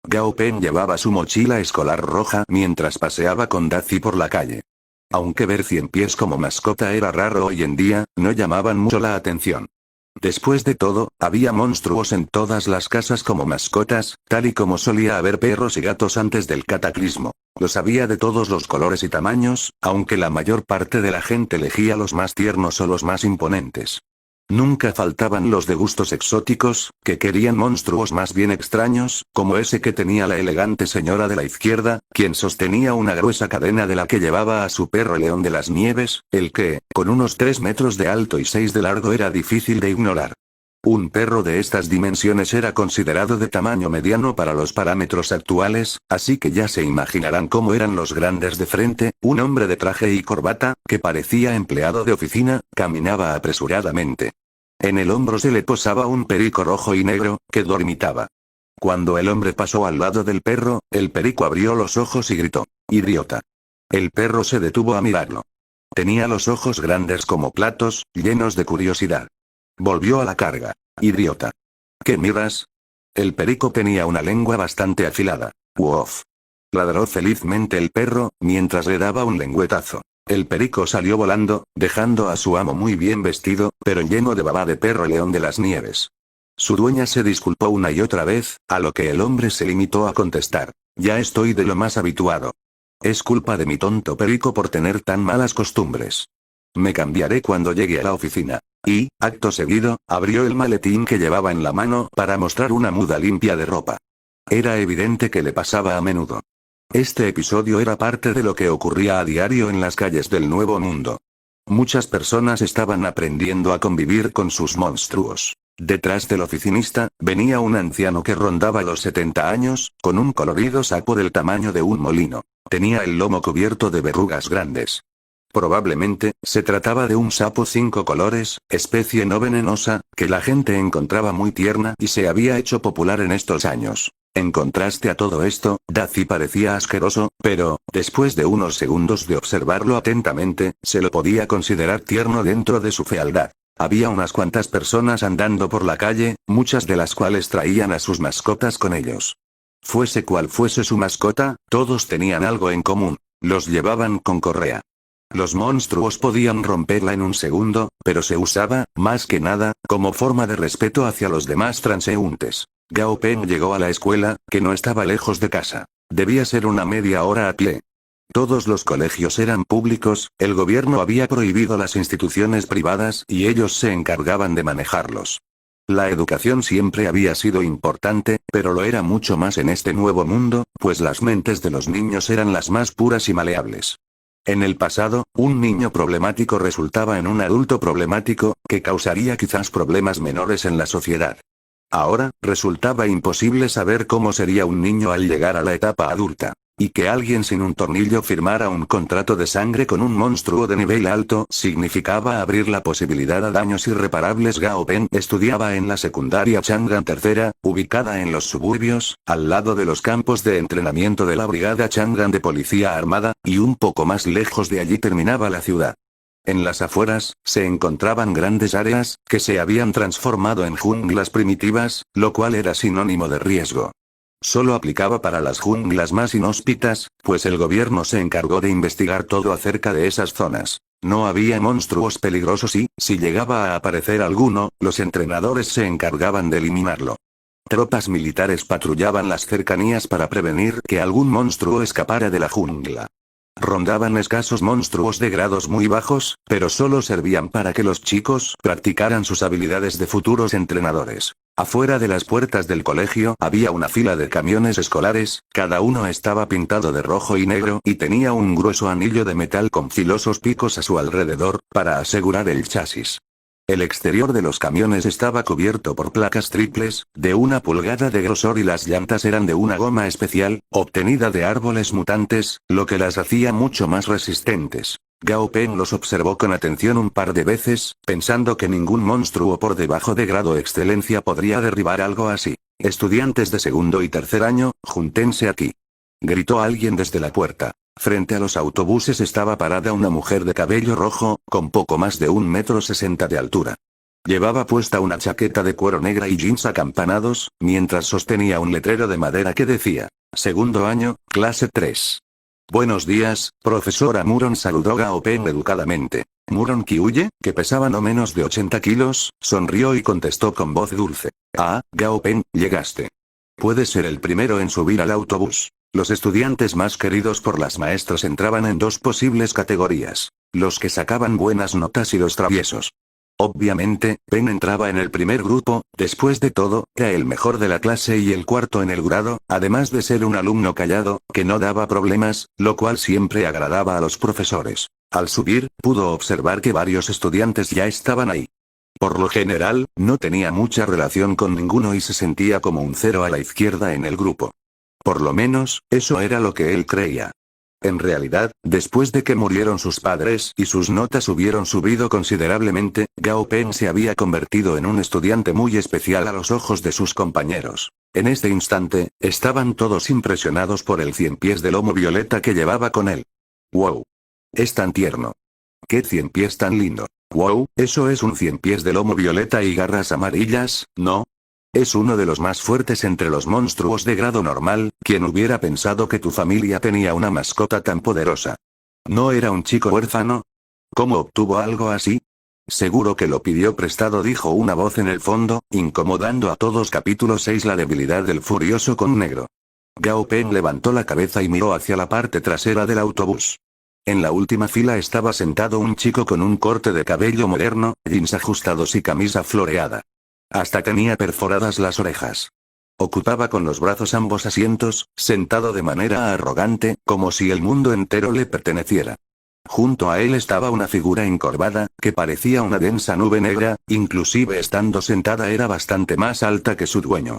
Gao Peng llevaba su mochila escolar roja mientras paseaba con Dazi por la calle. Aunque ver ciempiés como mascota era raro hoy en día, no llamaban mucho la atención. Después de todo, había monstruos en todas las casas como mascotas, tal y como solía haber perros y gatos antes del cataclismo. Los había de todos los colores y tamaños, aunque la mayor parte de la gente elegía los más tiernos o los más imponentes. Nunca faltaban los de gustos exóticos, que querían monstruos más bien extraños, como ese que tenía la elegante señora de la izquierda, quien sostenía una gruesa cadena de la que llevaba a su perro león de las nieves, el que, con unos 3 metros de alto y 6 de largo era difícil de ignorar. Un perro de estas dimensiones era considerado de tamaño mediano para los parámetros actuales, así que ya se imaginarán cómo eran los grandes de frente. Un hombre de traje y corbata, que parecía empleado de oficina, caminaba apresuradamente. En el hombro se le posaba un perico rojo y negro, que dormitaba. Cuando el hombre pasó al lado del perro, el perico abrió los ojos y gritó, ¡idiota! El perro se detuvo a mirarlo. Tenía los ojos grandes como platos, llenos de curiosidad. Volvió a la carga. ¡Idiota! ¿Qué miras? El perico tenía una lengua bastante afilada. ¡Wof! Ladró felizmente el perro, mientras le daba un lengüetazo. El perico salió volando, dejando a su amo muy bien vestido, pero lleno de baba de perro león de las nieves. Su dueña se disculpó una y otra vez, a lo que el hombre se limitó a contestar, ya estoy de lo más habituado. Es culpa de mi tonto perico por tener tan malas costumbres. Me cambiaré cuando llegue a la oficina. Y, acto seguido, abrió el maletín que llevaba en la mano para mostrar una muda limpia de ropa. Era evidente que le pasaba a menudo. Este episodio era parte de lo que ocurría a diario en las calles del Nuevo Mundo. Muchas personas estaban aprendiendo a convivir con sus monstruos. Detrás del oficinista, venía un anciano que rondaba los 70 años, con un colorido saco del tamaño de un molino. Tenía el lomo cubierto de verrugas grandes. Probablemente, se trataba de un sapo 5 colores, especie no venenosa, que la gente encontraba muy tierna y se había hecho popular en estos años. En contraste a todo esto, Dazi parecía asqueroso, pero, después de unos segundos de observarlo atentamente, se lo podía considerar tierno dentro de su fealdad. Había unas cuantas personas andando por la calle, muchas de las cuales traían a sus mascotas con ellos. Fuese cual fuese su mascota, todos tenían algo en común. Los llevaban con correa. Los monstruos podían romperla en un segundo, pero se usaba, más que nada, como forma de respeto hacia los demás transeúntes. Gao Peng llegó a la escuela, que no estaba lejos de casa. Debía ser una media hora a pie. Todos los colegios eran públicos, el gobierno había prohibido las instituciones privadas y ellos se encargaban de manejarlos. La educación siempre había sido importante, pero lo era mucho más en este nuevo mundo, pues las mentes de los niños eran las más puras y maleables. En el pasado, un niño problemático resultaba en un adulto problemático, que causaría quizás problemas menores en la sociedad. Ahora, resultaba imposible saber cómo sería un niño al llegar a la etapa adulta. Y que alguien sin un tornillo firmara un contrato de sangre con un monstruo de nivel alto significaba abrir la posibilidad a daños irreparables. Gao Peng estudiaba en la secundaria Chang'an III, ubicada en los suburbios, al lado de los campos de entrenamiento de la Brigada Chang'an de Policía Armada, y un poco más lejos de allí terminaba la ciudad. En las afueras, se encontraban grandes áreas, que se habían transformado en junglas primitivas, lo cual era sinónimo de riesgo. Solo aplicaba para las junglas más inhóspitas, pues el gobierno se encargó de investigar todo acerca de esas zonas. No había monstruos peligrosos y, si llegaba a aparecer alguno, los entrenadores se encargaban de eliminarlo. Tropas militares patrullaban las cercanías para prevenir que algún monstruo escapara de la jungla. Rondaban escasos monstruos de grados muy bajos, pero solo servían para que los chicos practicaran sus habilidades de futuros entrenadores. Afuera de las puertas del colegio había una fila de camiones escolares, cada uno estaba pintado de rojo y negro y tenía un grueso anillo de metal con filosos picos a su alrededor, para asegurar el chasis. El exterior de los camiones estaba cubierto por placas triples, de 1 pulgada de grosor y las llantas eran de una goma especial, obtenida de árboles mutantes, lo que las hacía mucho más resistentes. Gao Peng los observó con atención un par de veces, pensando que ningún monstruo por debajo de grado excelencia podría derribar algo así. Estudiantes de segundo y tercer año, júntense aquí. Gritó alguien desde la puerta. Frente a los autobuses estaba parada una mujer de cabello rojo, con poco más de 1,60 m de altura. Llevaba puesta una chaqueta de cuero negra y jeans acampanados, mientras sostenía un letrero de madera que decía, segundo año, clase 3. Buenos días, profesora Muron, saludó Gao Peng educadamente. Muron Kyuye, que pesaba no menos de 80 kilos, sonrió y contestó con voz dulce. Ah, Gao Peng, llegaste. Puedes ser el primero en subir al autobús. Los estudiantes más queridos por las maestras entraban en 2 posibles categorías. Los que sacaban buenas notas y los traviesos. Obviamente, Peng entraba en el primer grupo, después de todo, era el mejor de la clase y el cuarto en el grado, además de ser un alumno callado, que no daba problemas, lo cual siempre agradaba a los profesores. Al subir, pudo observar que varios estudiantes ya estaban ahí. Por lo general, no tenía mucha relación con ninguno y se sentía como un cero a la izquierda en el grupo. Por lo menos, eso era lo que él creía. En realidad, después de que murieron sus padres y sus notas hubieron subido considerablemente, Gao Peng se había convertido en un estudiante muy especial a los ojos de sus compañeros. En este instante, estaban todos impresionados por el 100 pies de lomo violeta que llevaba con él. ¡Wow! Es tan tierno. ¡Qué 100 pies tan lindo! ¡Wow! Eso es un 100 pies de lomo violeta y garras amarillas, ¿no? Es uno de los más fuertes entre los monstruos de grado normal. ¿Quién hubiera pensado que tu familia tenía una mascota tan poderosa? ¿No era un chico huérfano? ¿Cómo obtuvo algo así? Seguro que lo pidió prestado, dijo una voz en el fondo, incomodando a todos. Capítulo 6. La debilidad del furioso con negro. Gao Peng levantó la cabeza y miró hacia la parte trasera del autobús. En la última fila estaba sentado un chico con un corte de cabello moderno, jeans ajustados y camisa floreada. Hasta tenía perforadas las orejas. Ocupaba con los brazos ambos asientos, sentado de manera arrogante, como si el mundo entero le perteneciera. Junto a él estaba una figura encorvada, que parecía una densa nube negra, inclusive estando sentada era bastante más alta que su dueño.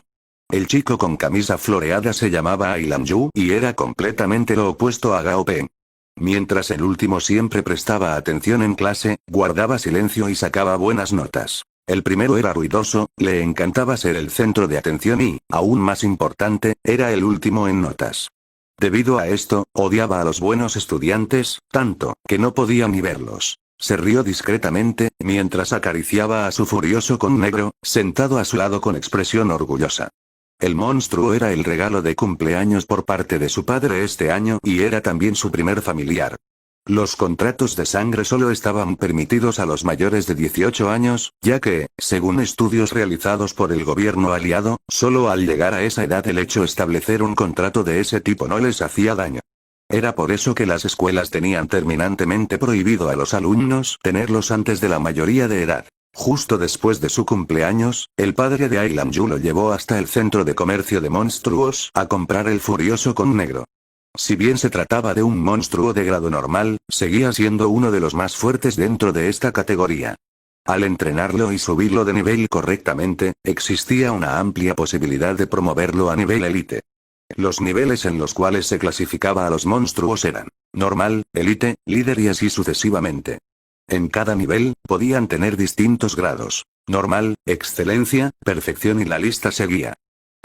El chico con camisa floreada se llamaba Ai Lam Yu y era completamente lo opuesto a Gao Peng. Mientras el último siempre prestaba atención en clase, guardaba silencio y sacaba buenas notas. El primero era ruidoso, le encantaba ser el centro de atención y, aún más importante, era el último en notas. Debido a esto, odiaba a los buenos estudiantes, tanto, que no podía ni verlos. Se rió discretamente, mientras acariciaba a su furioso con negro, sentado a su lado con expresión orgullosa. El monstruo era el regalo de cumpleaños por parte de su padre este año y era también su primer familiar. Los contratos de sangre solo estaban permitidos a los mayores de 18 años, ya que, según estudios realizados por el gobierno aliado, solo al llegar a esa edad el hecho de establecer un contrato de ese tipo no les hacía daño. Era por eso que las escuelas tenían terminantemente prohibido a los alumnos tenerlos antes de la mayoría de edad. Justo después de su cumpleaños, el padre de Ai Lam-yu lo llevó hasta el centro de comercio de monstruos a comprar el furioso con negro. Si bien se trataba de un monstruo de grado normal, seguía siendo uno de los más fuertes dentro de esta categoría. Al entrenarlo y subirlo de nivel correctamente, existía una amplia posibilidad de promoverlo a nivel élite. Los niveles en los cuales se clasificaba a los monstruos eran normal, élite, líder y así sucesivamente. En cada nivel, podían tener distintos grados. Normal, excelencia, perfección y la lista seguía.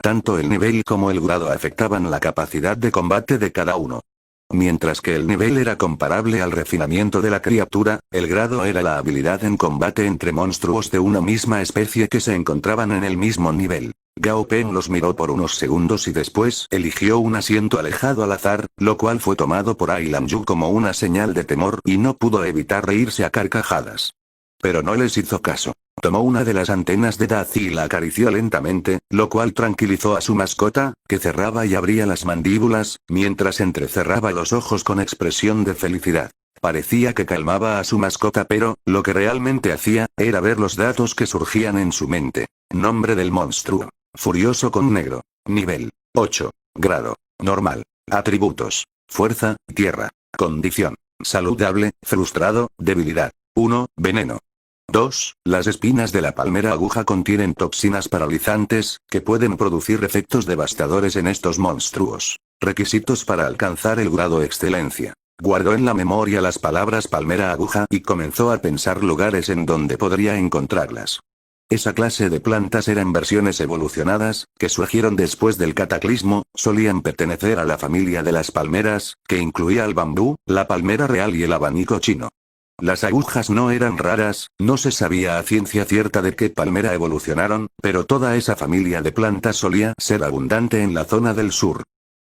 Tanto el nivel como el grado afectaban la capacidad de combate de cada uno. Mientras que el nivel era comparable al refinamiento de la criatura, el grado era la habilidad en combate entre monstruos de una misma especie que se encontraban en el mismo nivel. Gao Peng los miró por unos segundos y después eligió un asiento alejado al azar, lo cual fue tomado por Ai Lam-yu como una señal de temor y no pudo evitar reírse a carcajadas. Pero no les hizo caso. Tomó una de las antenas de Dazi y la acarició lentamente, lo cual tranquilizó a su mascota, que cerraba y abría las mandíbulas, mientras entrecerraba los ojos con expresión de felicidad. Parecía que calmaba a su mascota, pero, lo que realmente hacía, era ver los datos que surgían en su mente. Nombre del monstruo. Furioso con negro. Nivel 8. Grado. Normal. Atributos. Fuerza, tierra. Condición. Saludable, frustrado, debilidad. 1. Veneno. 2. Las espinas de la palmera aguja contienen toxinas paralizantes, que pueden producir efectos devastadores en estos monstruos. Requisitos para alcanzar el grado excelencia. Guardó en la memoria las palabras palmera aguja y comenzó a pensar lugares en donde podría encontrarlas. Esa clase de plantas eran versiones evolucionadas, que surgieron después del cataclismo, solían pertenecer a la familia de las palmeras, que incluía el bambú, la palmera real y el abanico chino. Las agujas no eran raras, no se sabía a ciencia cierta de qué palmera evolucionaron, pero toda esa familia de plantas solía ser abundante en la zona del sur.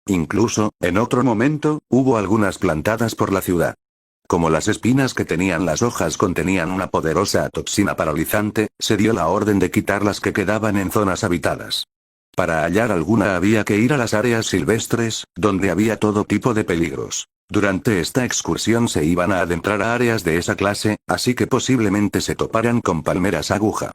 Incluso, en otro momento, hubo algunas plantadas por la ciudad. Como las espinas que tenían las hojas contenían una poderosa toxina paralizante, se dio la orden de quitar las que quedaban en zonas habitadas. Para hallar alguna había que ir a las áreas silvestres, donde había todo tipo de peligros. Durante esta excursión se iban a adentrar a áreas de esa clase, así que posiblemente se toparan con palmeras aguja.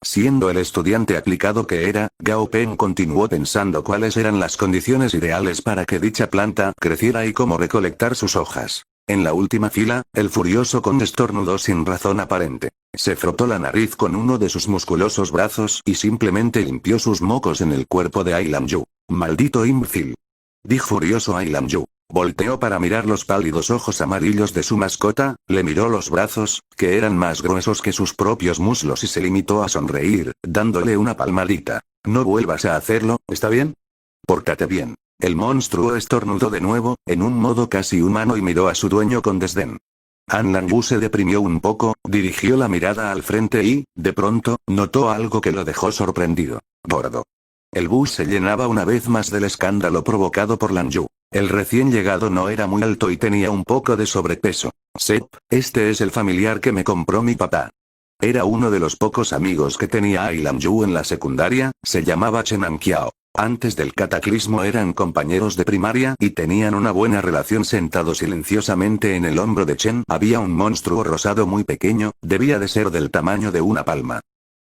Siendo el estudiante aplicado que era, Gao Peng continuó pensando cuáles eran las condiciones ideales para que dicha planta creciera y cómo recolectar sus hojas. En la última fila, el furioso conde estornudó sin razón aparente. Se frotó la nariz con uno de sus musculosos brazos y simplemente limpió sus mocos en el cuerpo de Ai Lam-yu. «Maldito imbécil», dijo furioso Ai Lam-yu. Volteó para mirar los pálidos ojos amarillos de su mascota, le miró los brazos, que eran más gruesos que sus propios muslos y se limitó a sonreír, dándole una palmadita. «No vuelvas a hacerlo, ¿está bien? Pórtate bien». El monstruo estornudó de nuevo, en un modo casi humano y miró a su dueño con desdén. An Lang-wu se deprimió un poco, dirigió la mirada al frente y, de pronto, notó algo que lo dejó sorprendido. Gordo. El bus se llenaba una vez más del escándalo provocado por Lang-yu. El recién llegado no era muy alto y tenía un poco de sobrepeso. Sep, este es el familiar que me compró mi papá. Era uno de los pocos amigos que tenía Ai Lam-yu en la secundaria, se llamaba Chen Anqiao. Antes del cataclismo eran compañeros de primaria y tenían una buena relación. Sentado silenciosamente en el hombro de Chen había un monstruo rosado muy pequeño, debía de ser del tamaño de una palma.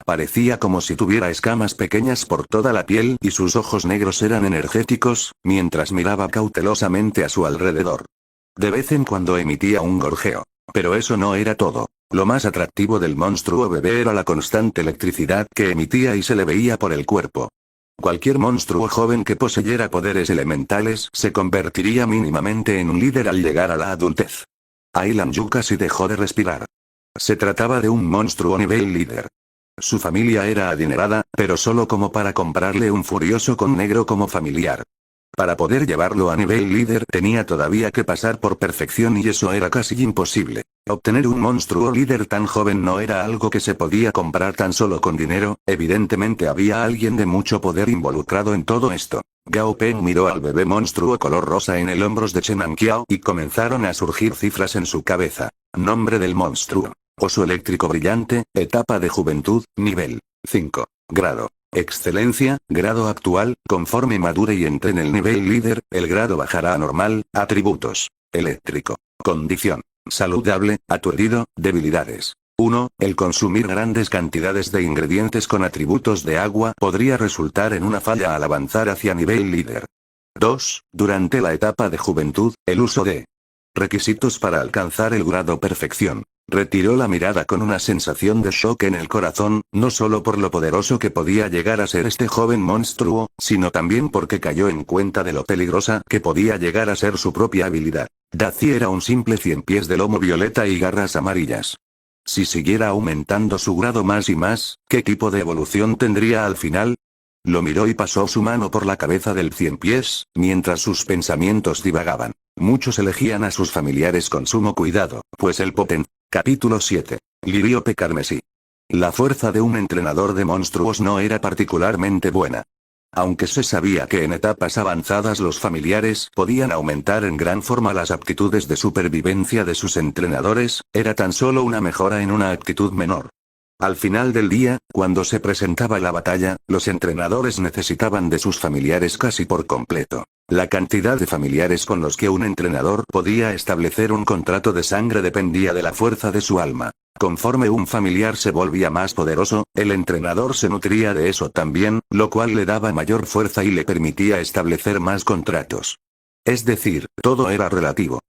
Parecía como si tuviera escamas pequeñas por toda la piel y sus ojos negros eran energéticos, mientras miraba cautelosamente a su alrededor. De vez en cuando emitía un gorjeo. Pero eso no era todo. Lo más atractivo del monstruo bebé era la constante electricidad que emitía y se le veía por el cuerpo. Cualquier monstruo joven que poseyera poderes elementales se convertiría mínimamente en un líder al llegar a la adultez. Ai Lam-yu casi dejó de respirar. Se trataba de un monstruo nivel líder. Su familia era adinerada, pero solo como para comprarle un furioso con negro como familiar. Para poder llevarlo a nivel líder tenía todavía que pasar por perfección y eso era casi imposible. Obtener un monstruo líder tan joven no era algo que se podía comprar tan solo con dinero, evidentemente había alguien de mucho poder involucrado en todo esto. Gao Peng miró al bebé monstruo color rosa en el hombros de Chen Anqiao y comenzaron a surgir cifras en su cabeza. Nombre del monstruo. Oso eléctrico brillante, etapa de juventud, nivel 5. Grado. Excelencia, grado actual, conforme madure y entre en el nivel líder, el grado bajará a normal. Atributos. Eléctrico. Condición. Saludable, aturdido, debilidades. 1. El consumir grandes cantidades de ingredientes con atributos de agua podría resultar en una falla al avanzar hacia nivel líder. 2. Durante la etapa de juventud, el uso de requisitos para alcanzar el grado perfección. Retiró la mirada con una sensación de shock en el corazón, no solo por lo poderoso que podía llegar a ser este joven monstruo, sino también porque cayó en cuenta de lo peligrosa que podía llegar a ser su propia habilidad. Daci era un simple 100 pies de lomo violeta y garras amarillas. Si siguiera aumentando su grado más y más, ¿qué tipo de evolución tendría al final? Lo miró y pasó su mano por la cabeza del 100 pies, mientras sus pensamientos divagaban. Muchos elegían a sus familiares con sumo cuidado, pues el Capítulo 7. Liriope carmesí. La fuerza de un entrenador de monstruos no era particularmente buena. Aunque se sabía que en etapas avanzadas los familiares podían aumentar en gran forma las aptitudes de supervivencia de sus entrenadores, era tan solo una mejora en una actitud menor. Al final del día, cuando se presentaba la batalla, los entrenadores necesitaban de sus familiares casi por completo. La cantidad de familiares con los que un entrenador podía establecer un contrato de sangre dependía de la fuerza de su alma. Conforme un familiar se volvía más poderoso, el entrenador se nutría de eso también, lo cual le daba mayor fuerza y le permitía establecer más contratos. Es decir, todo era relativo.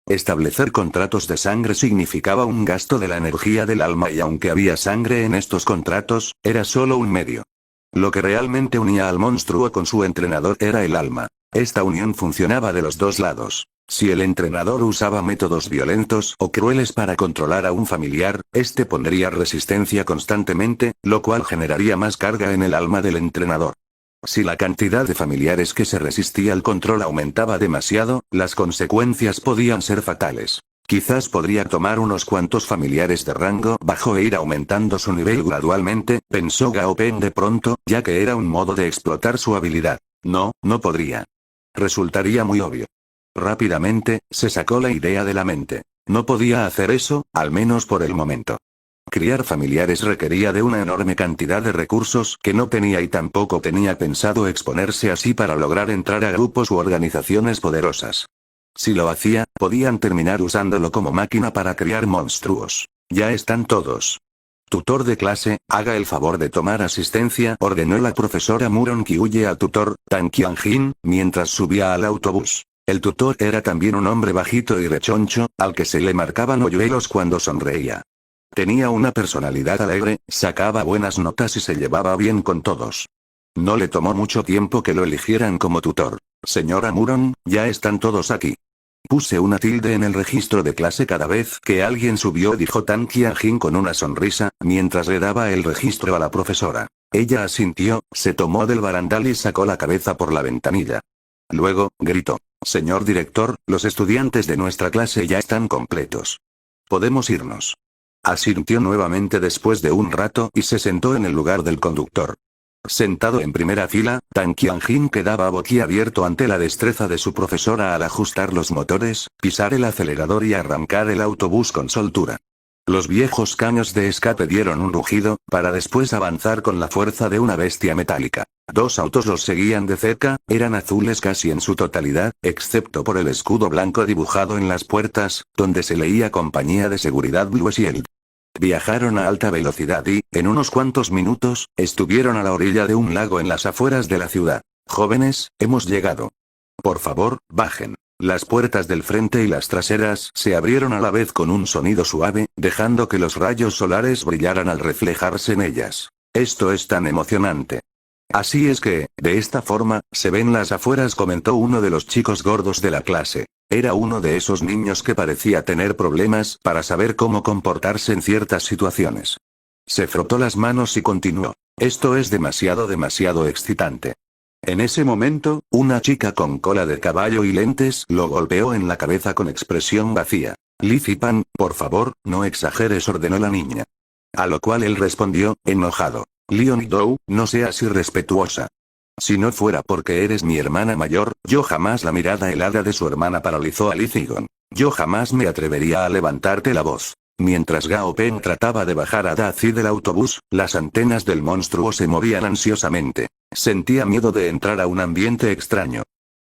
Establecer contratos de sangre significaba un gasto de la energía del alma y aunque había sangre en estos contratos, era solo un medio. Lo que realmente unía al monstruo con su entrenador era el alma. Esta unión funcionaba de los dos lados. Si el entrenador usaba métodos violentos o crueles para controlar a un familiar, este pondría resistencia constantemente, lo cual generaría más carga en el alma del entrenador. Si la cantidad de familiares que se resistía al control aumentaba demasiado, las consecuencias podían ser fatales. Quizás podría tomar unos cuantos familiares de rango bajo e ir aumentando su nivel gradualmente, pensó Gao Peng de pronto, ya que era un modo de explotar su habilidad. No, no podría. Resultaría muy obvio. Rápidamente, se sacó la idea de la mente. No podía hacer eso, al menos por el momento. Criar familiares requería de una enorme cantidad de recursos que no tenía y tampoco tenía pensado exponerse así para lograr entrar a grupos u organizaciones poderosas. Si lo hacía, podían terminar usándolo como máquina para criar monstruos. Ya están todos. Tutor de clase, haga el favor de tomar asistencia, ordenó la profesora Muron Kyuye al tutor, Tan Qianjin, mientras subía al autobús. El tutor era también un hombre bajito y rechoncho, al que se le marcaban hoyuelos cuando sonreía. Tenía una personalidad alegre, sacaba buenas notas y se llevaba bien con todos. No le tomó mucho tiempo que lo eligieran como tutor. Señora Muron, ya están todos aquí. Puse una tilde en el registro de clase cada vez que alguien subió, dijo Tan Qianjin con una sonrisa, mientras le daba el registro a la profesora. Ella asintió, se tomó del barandal y sacó la cabeza por la ventanilla. Luego, gritó. Señor director, los estudiantes de nuestra clase ya están completos. Podemos irnos. Asintió nuevamente después de un rato y se sentó en el lugar del conductor. Sentado en primera fila, Tan Qianjin quedaba boquiabierto ante la destreza de su profesora al ajustar los motores, pisar el acelerador y arrancar el autobús con soltura. Los viejos caños de escape dieron un rugido, para después avanzar con la fuerza de una bestia metálica. Dos autos los seguían de cerca, eran azules casi en su totalidad, excepto por el escudo blanco dibujado en las puertas, donde se leía Compañía de Seguridad Blue Shield. Viajaron a alta velocidad y, en unos cuantos minutos, estuvieron a la orilla de un lago en las afueras de la ciudad. Jóvenes, hemos llegado. Por favor, bajen. Las puertas del frente y las traseras se abrieron a la vez con un sonido suave, dejando que los rayos solares brillaran al reflejarse en ellas. Esto es tan emocionante. Así es que, de esta forma, se ven las afueras, comentó uno de los chicos gordos de la clase. Era uno de esos niños que parecía tener problemas para saber cómo comportarse en ciertas situaciones. Se frotó las manos y continuó. Esto es demasiado excitante. En ese momento, una chica con cola de caballo y lentes lo golpeó en la cabeza con expresión vacía. Li Zipan, por favor, no exageres, ordenó la niña. A lo cual él respondió, enojado. Leon Dou, no seas irrespetuosa. Si no fuera porque eres mi hermana mayor, yo jamás. La mirada helada de su hermana paralizó a Li Zigon. Yo jamás me atrevería a levantarte la voz. Mientras Gao Peng trataba de bajar a Dazi del autobús, las antenas del monstruo se movían ansiosamente. Sentía miedo de entrar a un ambiente extraño.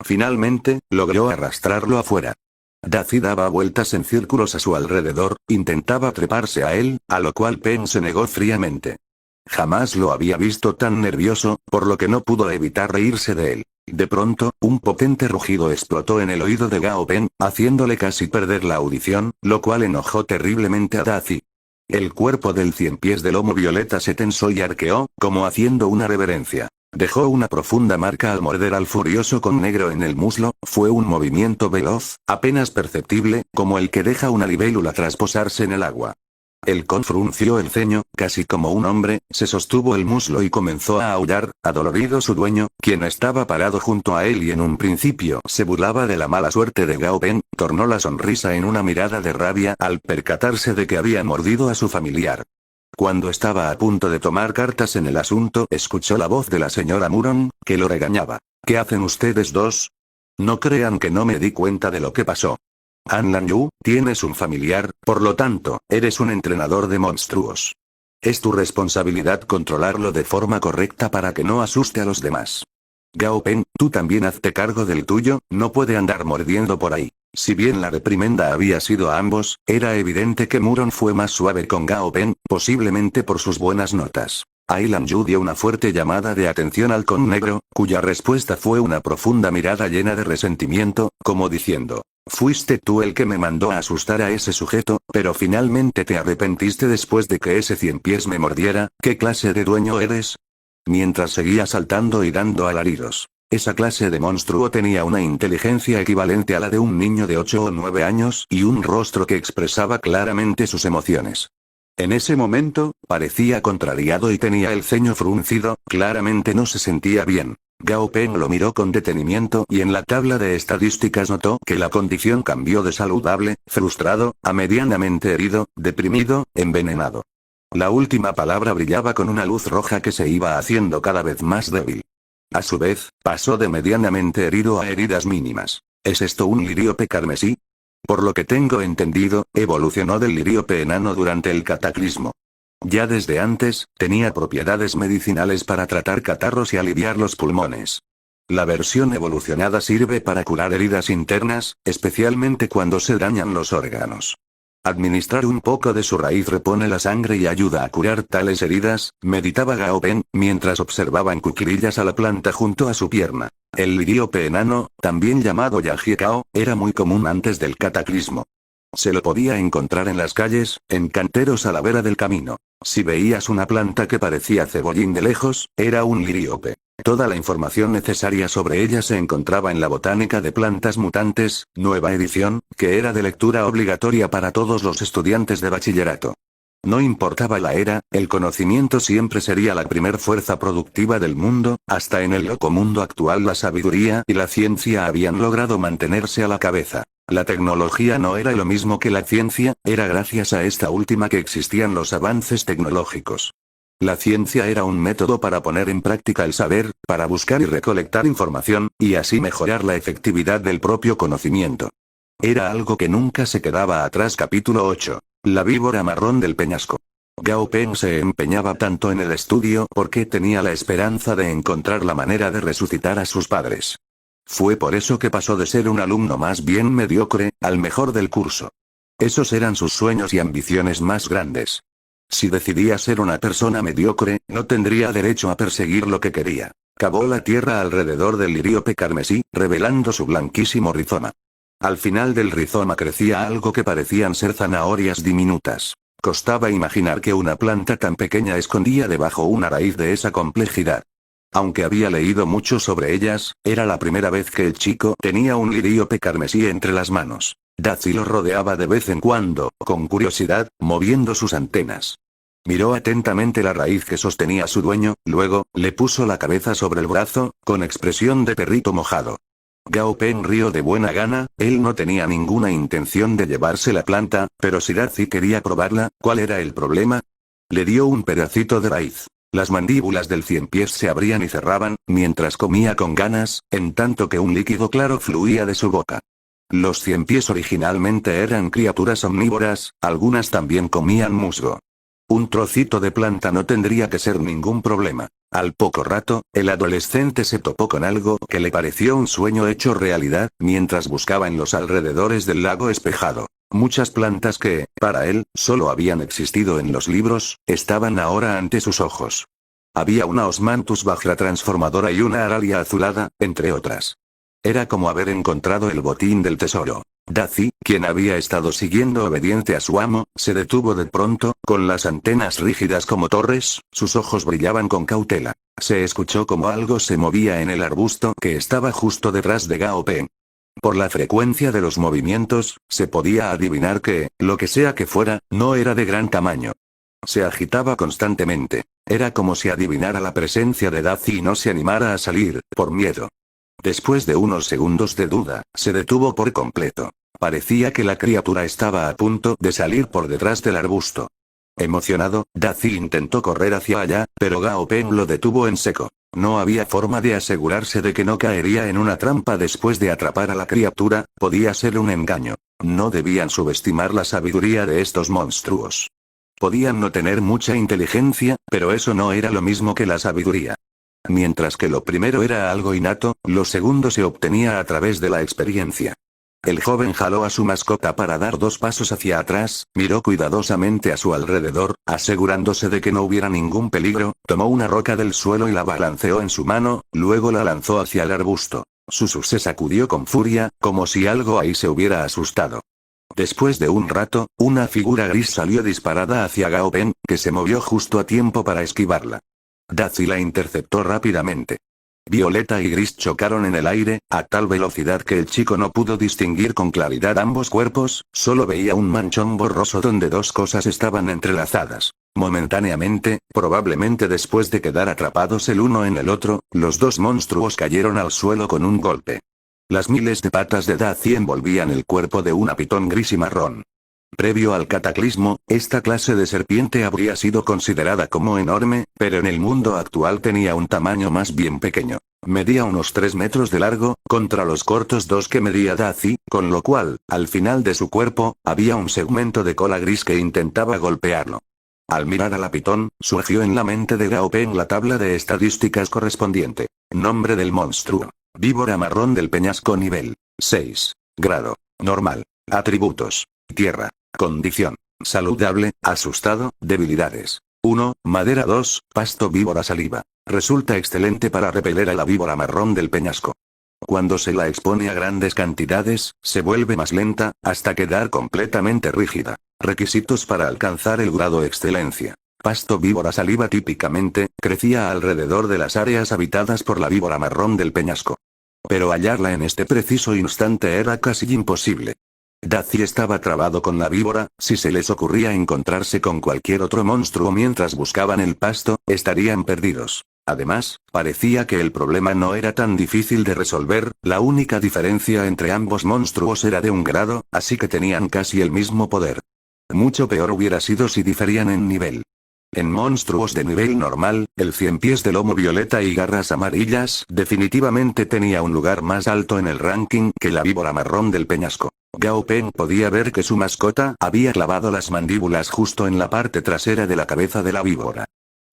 Finalmente, logró arrastrarlo afuera. Dazi daba vueltas en círculos a su alrededor, intentaba treparse a él, a lo cual Peng se negó fríamente. Jamás lo había visto tan nervioso, por lo que no pudo evitar reírse de él. De pronto, un potente rugido explotó en el oído de Gao Peng, haciéndole casi perder la audición, lo cual enojó terriblemente a Dazi. El cuerpo del cien pies de lomo violeta se tensó y arqueó, como haciendo una reverencia. Dejó una profunda marca al morder al furioso con negro en el muslo. Fue un movimiento veloz, apenas perceptible, como el que deja una libélula tras posarse en el agua. El con frunció el ceño, casi como un hombre, se sostuvo el muslo y comenzó a aullar, adolorido su dueño, quien estaba parado junto a él y en un principio se burlaba de la mala suerte de Gao Peng, tornó la sonrisa en una mirada de rabia al percatarse de que había mordido a su familiar. Cuando estaba a punto de tomar cartas en el asunto, escuchó la voz de la señora Muron, que lo regañaba. ¿Qué hacen ustedes dos? No crean que no me di cuenta de lo que pasó. An Lan Yu, tienes un familiar, por lo tanto, eres un entrenador de monstruos. Es tu responsabilidad controlarlo de forma correcta para que no asuste a los demás. Gao Peng, tú también hazte cargo del tuyo, no puede andar mordiendo por ahí. Si bien la reprimenda había sido a ambos, era evidente que Muron fue más suave con Gao Peng, posiblemente por sus buenas notas. Ai Lan Yu dio una fuerte llamada de atención al con negro, cuya respuesta fue una profunda mirada llena de resentimiento, como diciendo: fuiste tú el que me mandó a asustar a ese sujeto, pero finalmente te arrepentiste después de que ese cien pies me mordiera. ¿Qué clase de dueño eres? Mientras seguía saltando y dando alaridos. Esa clase de monstruo tenía una inteligencia equivalente a la de un niño de 8 o 9 años y un rostro que expresaba claramente sus emociones. En ese momento, parecía contrariado y tenía el ceño fruncido, claramente no se sentía bien. Gao Peng lo miró con detenimiento y en la tabla de estadísticas notó que la condición cambió de saludable, frustrado, a medianamente herido, deprimido, envenenado. La última palabra brillaba con una luz roja que se iba haciendo cada vez más débil. A su vez, pasó de medianamente herido a heridas mínimas. ¿Es esto un liríope carmesí? Por lo que tengo entendido, evolucionó del liríope enano durante el cataclismo. Ya desde antes, tenía propiedades medicinales para tratar catarros y aliviar los pulmones. La versión evolucionada sirve para curar heridas internas, especialmente cuando se dañan los órganos. Administrar un poco de su raíz repone la sangre y ayuda a curar tales heridas, meditaba Gao Peng, mientras observaba en cuclillas a la planta junto a su pierna. El liríope enano, también llamado Yajiekao, era muy común antes del cataclismo. Se lo podía encontrar en las calles, en canteros a la vera del camino. Si veías una planta que parecía cebollín de lejos, era un liríope. Toda la información necesaria sobre ella se encontraba en la Botánica de Plantas Mutantes, nueva edición, que era de lectura obligatoria para todos los estudiantes de bachillerato. No importaba la era, el conocimiento siempre sería la primer fuerza productiva del mundo. Hasta en el loco mundo actual la sabiduría y la ciencia habían logrado mantenerse a la cabeza. La tecnología no era lo mismo que la ciencia, era gracias a esta última que existían los avances tecnológicos. La ciencia era un método para poner en práctica el saber, para buscar y recolectar información, y así mejorar la efectividad del propio conocimiento. Era algo que nunca se quedaba atrás. Capítulo 8. La víbora marrón del peñasco. Gao Peng se empeñaba tanto en el estudio porque tenía la esperanza de encontrar la manera de resucitar a sus padres. Fue por eso que pasó de ser un alumno más bien mediocre, al mejor del curso. Esos eran sus sueños y ambiciones más grandes. Si decidía ser una persona mediocre, no tendría derecho a perseguir lo que quería. Cavó la tierra alrededor del liríope carmesí, revelando su blanquísimo rizoma. Al final del rizoma crecía algo que parecían ser zanahorias diminutas. Costaba imaginar que una planta tan pequeña escondía debajo una raíz de esa complejidad. Aunque había leído mucho sobre ellas, era la primera vez que el chico tenía un liríope carmesí entre las manos. Dazi lo rodeaba de vez en cuando, con curiosidad, moviendo sus antenas. Miró atentamente la raíz que sostenía su dueño, luego, le puso la cabeza sobre el brazo, con expresión de perrito mojado. Gao Peng rió de buena gana, él no tenía ninguna intención de llevarse la planta, pero si Dazi quería probarla, ¿cuál era el problema? Le dio un pedacito de raíz. Las mandíbulas del ciempiés se abrían y cerraban, mientras comía con ganas, en tanto que un líquido claro fluía de su boca. Los ciempiés originalmente eran criaturas omnívoras, algunas también comían musgo. Un trocito de planta no tendría que ser ningún problema. Al poco rato, el adolescente se topó con algo que le pareció un sueño hecho realidad, mientras buscaba en los alrededores del lago espejado. Muchas plantas que, para él, solo habían existido en los libros, estaban ahora ante sus ojos. Había una Osmanthus bajra transformadora y una Aralia azulada, entre otras. Era como haber encontrado el botín del tesoro. Daci, quien había estado siguiendo obediente a su amo, se detuvo de pronto, con las antenas rígidas como torres, sus ojos brillaban con cautela. Se escuchó como algo se movía en el arbusto que estaba justo detrás de Gao Peng. Por la frecuencia de los movimientos, se podía adivinar que, lo que sea que fuera, no era de gran tamaño. Se agitaba constantemente. Era como si adivinara la presencia de Daci y no se animara a salir, por miedo. Después de unos segundos de duda, se detuvo por completo. Parecía que la criatura estaba a punto de salir por detrás del arbusto. Emocionado, Daci intentó correr hacia allá, pero Gao Peng lo detuvo en seco. No había forma de asegurarse de que no caería en una trampa después de atrapar a la criatura, podía ser un engaño. No debían subestimar la sabiduría de estos monstruos. Podían no tener mucha inteligencia, pero eso no era lo mismo que la sabiduría. Mientras que lo primero era algo innato, lo segundo se obtenía a través de la experiencia. El joven jaló a su mascota para dar 2 pasos hacia atrás, miró cuidadosamente a su alrededor, asegurándose de que no hubiera ningún peligro, tomó una roca del suelo y la balanceó en su mano, luego la lanzó hacia el arbusto. Susu se sacudió con furia, como si algo ahí se hubiera asustado. Después de un rato, una figura gris salió disparada hacia Gao Peng, que se movió justo a tiempo para esquivarla. Daci la interceptó rápidamente. Violeta y Gris chocaron en el aire, a tal velocidad que el chico no pudo distinguir con claridad ambos cuerpos, solo veía un manchón borroso donde 2 cosas estaban entrelazadas. Momentáneamente, probablemente después de quedar atrapados el uno en el otro, los 2 monstruos cayeron al suelo con un golpe. Las miles de patas de Daci envolvían el cuerpo de una pitón gris y marrón. Previo al cataclismo, esta clase de serpiente habría sido considerada como enorme, pero en el mundo actual tenía un tamaño más bien pequeño. Medía unos 3 metros de largo, contra los cortos 2 que medía Daci, con lo cual, al final de su cuerpo, había un segmento de cola gris que intentaba golpearlo. Al mirar a la pitón, surgió en la mente de Gao Peng la tabla de estadísticas correspondiente. Nombre del monstruo. Víbora marrón del peñasco nivel 6. Grado. Normal. Atributos. Tierra. Condición. Saludable, asustado, debilidades. 1. Madera 2. Pasto víbora saliva. Resulta excelente para repeler a la víbora marrón del peñasco. Cuando se la expone a grandes cantidades, se vuelve más lenta, hasta quedar completamente rígida. Requisitos para alcanzar el grado excelencia. Pasto víbora saliva típicamente, crecía alrededor de las áreas habitadas por la víbora marrón del peñasco. Pero hallarla en este preciso instante era casi imposible. Daci estaba trabado con la víbora, si se les ocurría encontrarse con cualquier otro monstruo mientras buscaban el pasto, estarían perdidos. Además, parecía que el problema no era tan difícil de resolver, la única diferencia entre ambos monstruos era de un grado, así que tenían casi el mismo poder. Mucho peor hubiera sido si diferían en nivel. En monstruos de nivel normal, el ciempiés de lomo violeta y garras amarillas definitivamente tenía un lugar más alto en el ranking que la víbora marrón del peñasco. Gao Peng podía ver que su mascota había clavado las mandíbulas justo en la parte trasera de la cabeza de la víbora.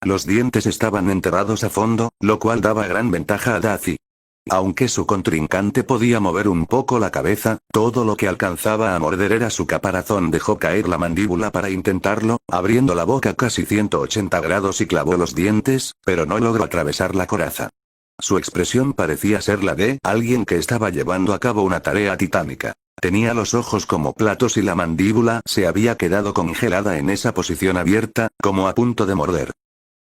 Los dientes estaban enterrados a fondo, lo cual daba gran ventaja a Daci. Aunque su contrincante podía mover un poco la cabeza, todo lo que alcanzaba a morder era su caparazón. Dejó caer la mandíbula para intentarlo, abriendo la boca casi 180 grados y clavó los dientes, pero no logró atravesar la coraza. Su expresión parecía ser la de alguien que estaba llevando a cabo una tarea titánica. Tenía los ojos como platos y la mandíbula se había quedado congelada en esa posición abierta, como a punto de morder.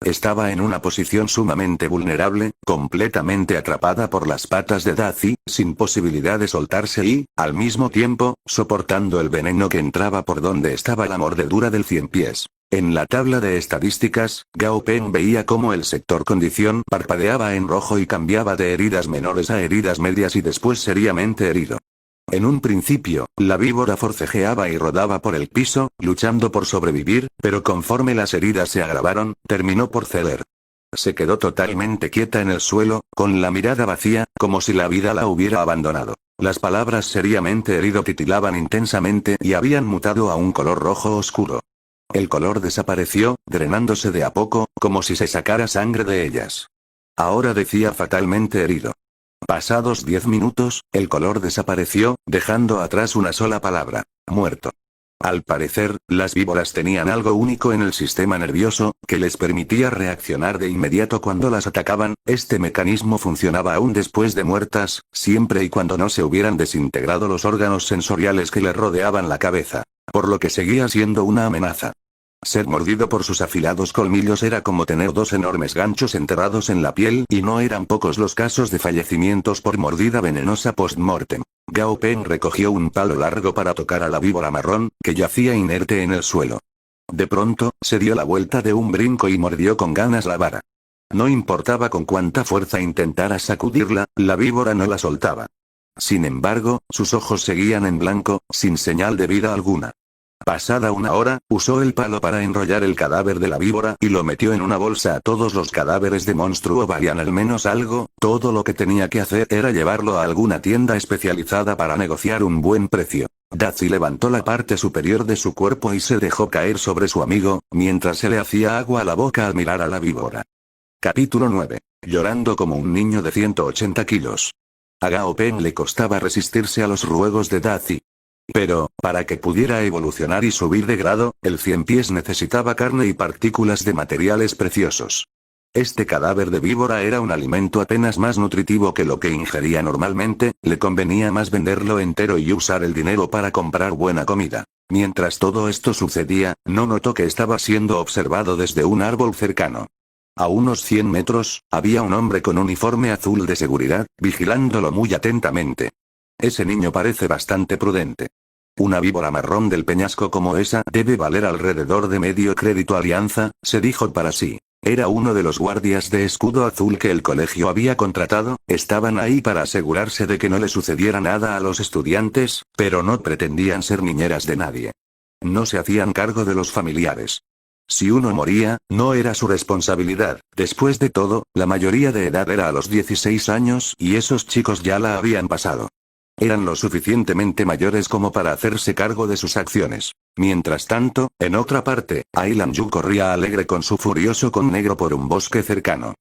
Estaba en una posición sumamente vulnerable, completamente atrapada por las patas de Daci, sin posibilidad de soltarse y, al mismo tiempo, soportando el veneno que entraba por donde estaba la mordedura del ciempiés. En la tabla de estadísticas, Gao Peng veía cómo el sector condición parpadeaba en rojo y cambiaba de heridas menores a heridas medias y después seriamente herido. En un principio, la víbora forcejeaba y rodaba por el piso, luchando por sobrevivir, pero conforme las heridas se agravaron, terminó por ceder. Se quedó totalmente quieta en el suelo, con la mirada vacía, como si la vida la hubiera abandonado. Las palabras seriamente herido titilaban intensamente y habían mutado a un color rojo oscuro. El color desapareció, drenándose de a poco, como si se sacara sangre de ellas. Ahora decía fatalmente herido. Pasados 10 minutos, el color desapareció, dejando atrás una sola palabra: muerto. Al parecer, las víboras tenían algo único en el sistema nervioso, que les permitía reaccionar de inmediato cuando las atacaban. Este mecanismo funcionaba aún después de muertas, siempre y cuando no se hubieran desintegrado los órganos sensoriales que le rodeaban la cabeza. Por lo que seguía siendo una amenaza. Ser mordido por sus afilados colmillos era como tener dos enormes ganchos enterrados en la piel, y no eran pocos los casos de fallecimientos por mordida venenosa post-mortem. Gao Peng recogió un palo largo para tocar a la víbora marrón, que yacía inerte en el suelo. De pronto, se dio la vuelta de un brinco y mordió con ganas la vara. No importaba con cuánta fuerza intentara sacudirla, la víbora no la soltaba. Sin embargo, sus ojos seguían en blanco, sin señal de vida alguna. Pasada una hora, usó el palo para enrollar el cadáver de la víbora y lo metió en una bolsa. A todos los cadáveres de monstruo valían al menos algo, todo lo que tenía que hacer era llevarlo a alguna tienda especializada para negociar un buen precio. Dazi levantó la parte superior de su cuerpo y se dejó caer sobre su amigo, mientras se le hacía agua a la boca al mirar a la víbora. Capítulo 9. Llorando como un niño de 180 kilos. A Gao Peng le costaba resistirse a los ruegos de Dazi. Pero, para que pudiera evolucionar y subir de grado, el 100 pies necesitaba carne y partículas de materiales preciosos. Este cadáver de víbora era un alimento apenas más nutritivo que lo que ingería normalmente, le convenía más venderlo entero y usar el dinero para comprar buena comida. Mientras todo esto sucedía, no notó que estaba siendo observado desde un árbol cercano. A unos 100 metros, había un hombre con uniforme azul de seguridad, vigilándolo muy atentamente. Ese niño parece bastante prudente. Una víbora marrón del peñasco como esa debe valer alrededor de medio crédito alianza, se dijo para sí. Era uno de los guardias de escudo azul que el colegio había contratado, estaban ahí para asegurarse de que no le sucediera nada a los estudiantes, pero no pretendían ser niñeras de nadie. No se hacían cargo de los familiares. Si uno moría, no era su responsabilidad. Después de todo, la mayoría de edad era a los 16 años y esos chicos ya la habían pasado. Eran lo suficientemente mayores como para hacerse cargo de sus acciones. Mientras tanto, en otra parte, Ai Yu corría alegre con su furioso con negro por un bosque cercano.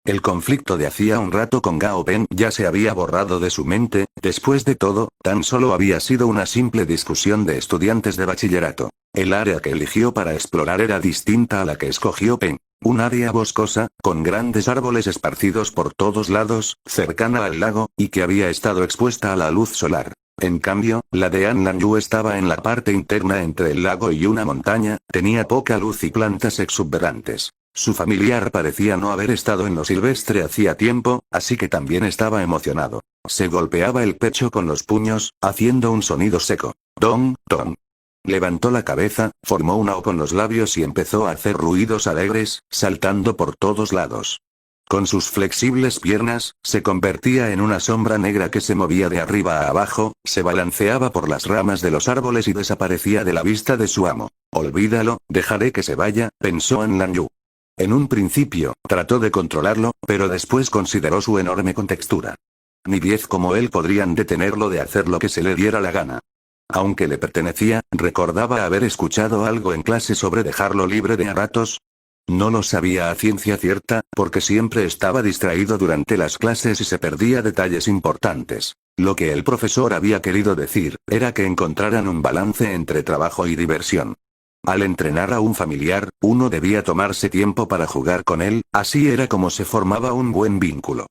El conflicto de hacía un rato con Gao Peng ya se había borrado de su mente, después de todo, tan solo había sido una simple discusión de estudiantes de bachillerato. El área que eligió para explorar era distinta a la que escogió Peng. Un área boscosa, con grandes árboles esparcidos por todos lados, cercana al lago, y que había estado expuesta a la luz solar. En cambio, la de Anlanyu estaba en la parte interna entre el lago y una montaña, tenía poca luz y plantas exuberantes. Su familiar parecía no haber estado en lo silvestre hacía tiempo, así que también estaba emocionado. Se golpeaba el pecho con los puños, haciendo un sonido seco. Dong, dong. Levantó la cabeza, formó una O con los labios y empezó a hacer ruidos alegres, saltando por todos lados. Con sus flexibles piernas, se convertía en una sombra negra que se movía de arriba a abajo, se balanceaba por las ramas de los árboles y desaparecía de la vista de su amo. Olvídalo, dejaré que se vaya, pensó Anlanyu. En un principio, trató de controlarlo, pero después consideró su enorme contextura. Ni 10 como él podrían detenerlo de hacer lo que se le diera la gana. Aunque le pertenecía, recordaba haber escuchado algo en clase sobre dejarlo libre de a ratos. No lo sabía a ciencia cierta, porque siempre estaba distraído durante las clases y se perdía detalles importantes. Lo que el profesor había querido decir, era que encontraran un balance entre trabajo y diversión. Al entrenar a un familiar, uno debía tomarse tiempo para jugar con él, así era como se formaba un buen vínculo.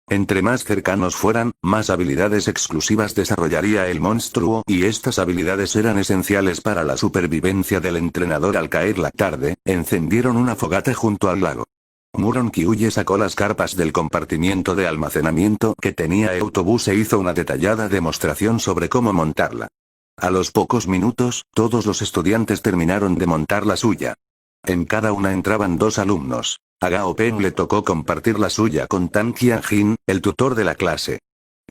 Entre más cercanos fueran, más habilidades exclusivas desarrollaría el monstruo y estas habilidades eran esenciales para la supervivencia del entrenador. Al caer la tarde, encendieron una fogata junto al lago. Muron Kyuye sacó las carpas del compartimiento de almacenamiento que tenía el autobús e hizo una detallada demostración sobre cómo montarla. A los pocos minutos, todos los estudiantes terminaron de montar la suya. En cada una entraban 2 alumnos. A Gao Peng le tocó compartir la suya con Tan Qianjin, el tutor de la clase.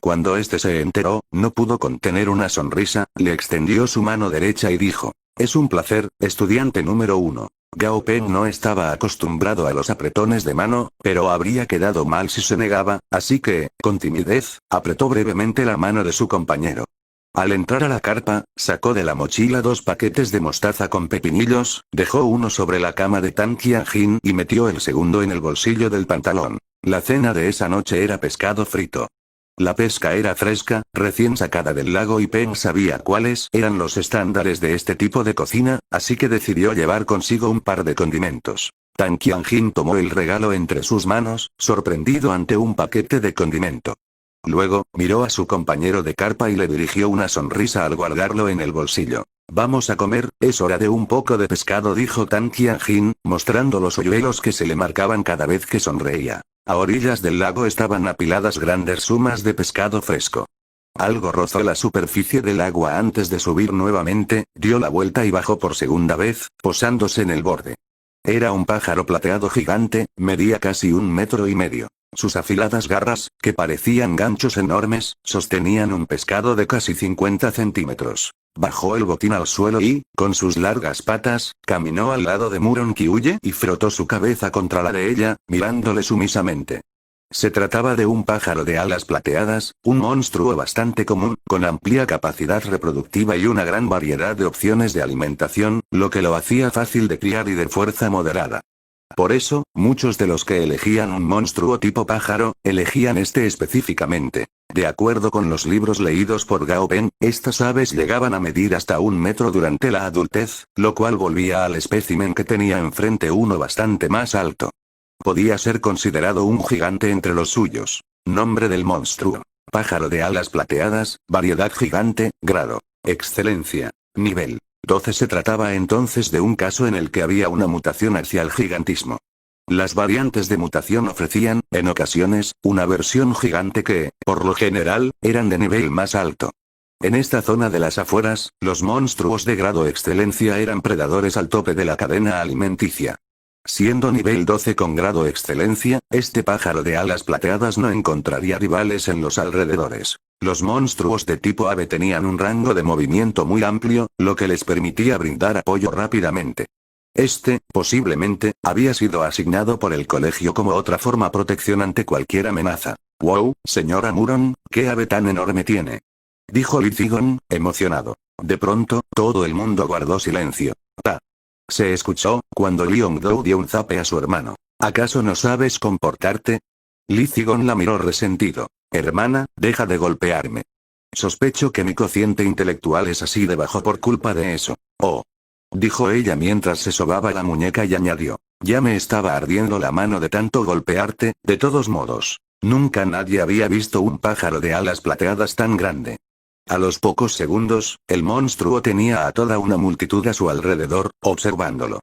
Cuando este se enteró, no pudo contener una sonrisa, le extendió su mano derecha y dijo: Es un placer, estudiante número 1. Gao Peng no estaba acostumbrado a los apretones de mano, pero habría quedado mal si se negaba, así que, con timidez, apretó brevemente la mano de su compañero. Al entrar a la carpa, sacó de la mochila 2 paquetes de mostaza con pepinillos, dejó uno sobre la cama de Tan Qianjin y metió el segundo en el bolsillo del pantalón. La cena de esa noche era pescado frito. La pesca era fresca, recién sacada del lago y Peng sabía cuáles eran los estándares de este tipo de cocina, así que decidió llevar consigo un par de condimentos. Tan Qianjin tomó el regalo entre sus manos, sorprendido ante un paquete de condimento. Luego, miró a su compañero de carpa y le dirigió una sonrisa al guardarlo en el bolsillo. Vamos a comer, es hora de un poco de pescado, dijo Tan Qianjin, mostrando los hoyuelos que se le marcaban cada vez que sonreía. A orillas del lago estaban apiladas grandes sumas de pescado fresco. Algo rozó la superficie del agua antes de subir nuevamente, dio la vuelta y bajó por segunda vez, posándose en el borde. Era un pájaro plateado gigante, medía casi 1,5 metros. Sus afiladas garras, que parecían ganchos enormes, sostenían un pescado de casi 50 centímetros. Bajó el botín al suelo y, con sus largas patas, caminó al lado de Muron Qiuye y frotó su cabeza contra la de ella, mirándole sumisamente. Se trataba de un pájaro de alas plateadas, un monstruo bastante común, con amplia capacidad reproductiva y una gran variedad de opciones de alimentación, lo que lo hacía fácil de criar y de fuerza moderada. Por eso, muchos de los que elegían un monstruo tipo pájaro, elegían este específicamente. De acuerdo con los libros leídos por Gao Peng, estas aves llegaban a medir hasta 1 metro durante la adultez, lo cual volvía al espécimen que tenía enfrente uno bastante más alto. Podía ser considerado un gigante entre los suyos. Nombre del monstruo: pájaro de alas plateadas, variedad gigante, grado, excelencia, nivel 12. Se trataba entonces de un caso en el que había una mutación hacia el gigantismo. Las variantes de mutación ofrecían, en ocasiones, una versión gigante que, por lo general, eran de nivel más alto. En esta zona de las afueras, los monstruos de grado excelencia eran predadores al tope de la cadena alimenticia. Siendo nivel 12 con grado excelencia, este pájaro de alas plateadas no encontraría rivales en los alrededores. Los monstruos de tipo ave tenían un rango de movimiento muy amplio, lo que les permitía brindar apoyo rápidamente. Este, posiblemente, había sido asignado por el colegio como otra forma de protección ante cualquier amenaza. «Wow, señora Muron, ¿qué ave tan enorme tiene?», dijo Li Zigon, emocionado. De pronto, todo el mundo guardó silencio. «Ta», se escuchó, cuando Liongdou dio un zape a su hermano. «¿Acaso no sabes comportarte?». Li Zigon la miró resentido. «Hermana, deja de golpearme. Sospecho que mi cociente intelectual es así de bajo por culpa de eso». «Oh», dijo ella mientras se sobaba la muñeca y añadió. «Ya me estaba ardiendo la mano de tanto golpearte, de todos modos. Nunca nadie había visto un pájaro de alas plateadas tan grande». A los pocos segundos, el monstruo tenía a toda una multitud a su alrededor, observándolo.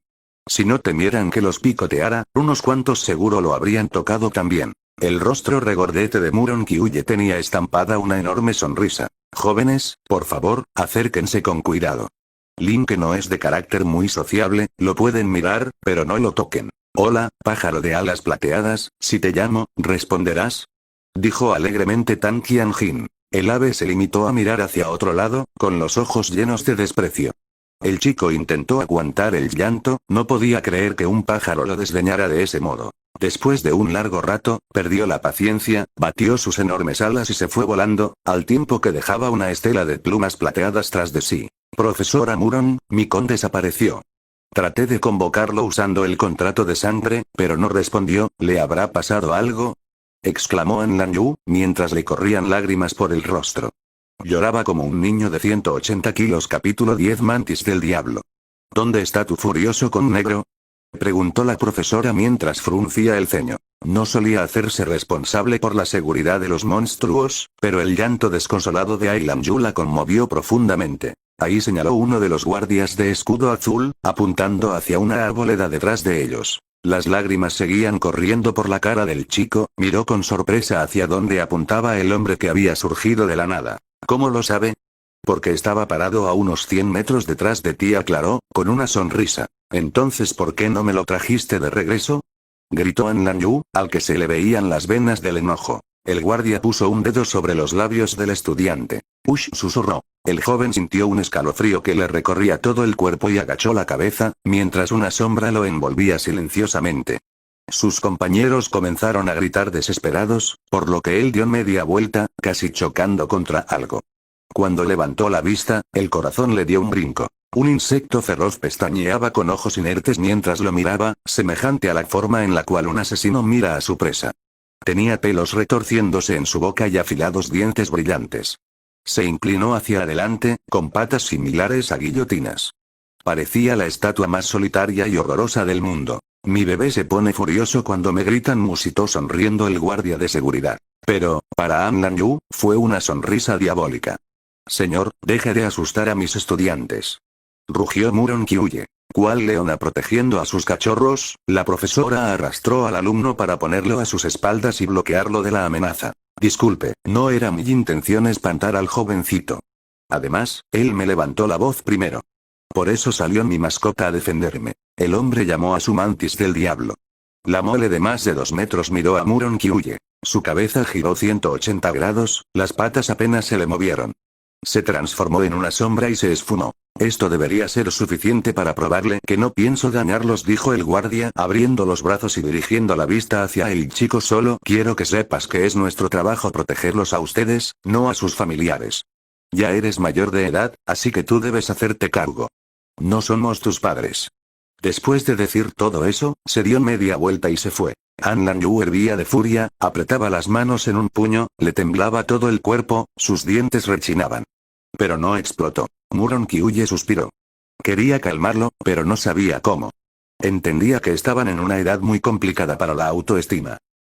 Si no temieran que los picoteara, unos cuantos seguro lo habrían tocado también. El rostro regordete de Muron Qiuye tenía estampada una enorme sonrisa. «Jóvenes, por favor, acérquense con cuidado. Lin, que no es de carácter muy sociable, lo pueden mirar, pero no lo toquen». «Hola, pájaro de alas plateadas, si te llamo, ¿responderás?», dijo alegremente Tan Qianjin. El ave se limitó a mirar hacia otro lado, con los ojos llenos de desprecio. El chico intentó aguantar el llanto, no podía creer que un pájaro lo desdeñara de ese modo. Después de un largo rato, perdió la paciencia, batió sus enormes alas y se fue volando, al tiempo que dejaba una estela de plumas plateadas tras de sí. «Profesora Muron, mi con desapareció. Traté de convocarlo usando el contrato de sangre, pero no respondió, ¿le habrá pasado algo?», exclamó An Lanyu, mientras le corrían lágrimas por el rostro. Lloraba como un niño de 180 kilos. Capítulo 10. Mantis del diablo. «¿Dónde está tu furioso con negro?», preguntó la profesora mientras fruncía el ceño. No solía hacerse responsable por la seguridad de los monstruos, pero el llanto desconsolado de Ai Lanyu la conmovió profundamente. Ahí señaló uno de los guardias de escudo azul, apuntando hacia una arboleda detrás de ellos. Las lágrimas seguían corriendo por la cara del chico, miró con sorpresa hacia donde apuntaba el hombre que había surgido de la nada. «¿Cómo lo sabe?». «Porque estaba parado a unos 100 metros detrás de ti», aclaró, con una sonrisa. «Entonces, ¿por qué no me lo trajiste de regreso?», gritó An Lanyu, al que se le veían las venas del enojo. El guardia puso un dedo sobre los labios del estudiante. Ush, susurró. El joven sintió un escalofrío que le recorría todo el cuerpo y agachó la cabeza, mientras una sombra lo envolvía silenciosamente. Sus compañeros comenzaron a gritar desesperados, por lo que él dio media vuelta, casi chocando contra algo. Cuando levantó la vista, el corazón le dio un brinco. Un insecto feroz pestañeaba con ojos inertes mientras lo miraba, semejante a la forma en la cual un asesino mira a su presa. Tenía pelos retorciéndose en su boca y afilados dientes brillantes. Se inclinó hacia adelante, con patas similares a guillotinas. Parecía la estatua más solitaria y horrorosa del mundo. Mi bebé se pone furioso cuando me gritan, musitó sonriendo el guardia de seguridad. Pero, para An Lan Yu, fue una sonrisa diabólica. Señor, deje de asustar a mis estudiantes. Rugió Muron Kyuye. ¿Cuál leona protegiendo a sus cachorros? La profesora arrastró al alumno para ponerlo a sus espaldas y bloquearlo de la amenaza. Disculpe, no era mi intención espantar al jovencito. Además, él me levantó la voz primero. Por eso salió mi mascota a defenderme. El hombre llamó a su mantis del diablo. La mole de más de 2 metros miró a Muron Kyuye. Su cabeza giró 180 grados, las patas apenas se le movieron. Se transformó en una sombra y se esfumó. Esto debería ser suficiente para probarle que no pienso dañarlos, dijo el guardia, abriendo los brazos y dirigiendo la vista hacia el chico. Solo quiero que sepas que es nuestro trabajo protegerlos a ustedes, no a sus familiares. Ya eres mayor de edad, así que tú debes hacerte cargo. No somos tus padres. Después de decir todo eso, se dio media vuelta y se fue. An Lan Yu hervía de furia, apretaba las manos en un puño, le temblaba todo el cuerpo, sus dientes rechinaban. Pero no explotó. Muron Kyuye suspiró. Quería calmarlo, pero no sabía cómo. Entendía que estaban en una edad muy complicada para la autoestima.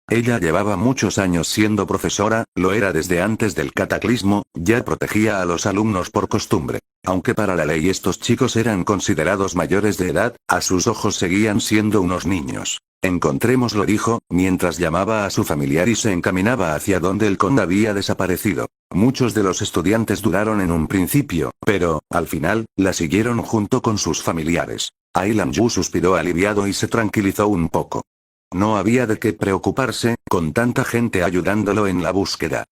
Ella llevaba muchos años siendo profesora, lo era desde antes del cataclismo, ya protegía a los alumnos por costumbre. Aunque para la ley estos chicos eran considerados mayores de edad, a sus ojos seguían siendo unos niños. Encontrémoslo, dijo, mientras llamaba a su familiar y se encaminaba hacia donde el conde había desaparecido. Muchos de los estudiantes dudaron en un principio, pero, al final, la siguieron junto con sus familiares. Ai Lan Yu suspiró aliviado y se tranquilizó un poco. No había de qué preocuparse, con tanta gente ayudándolo en la búsqueda.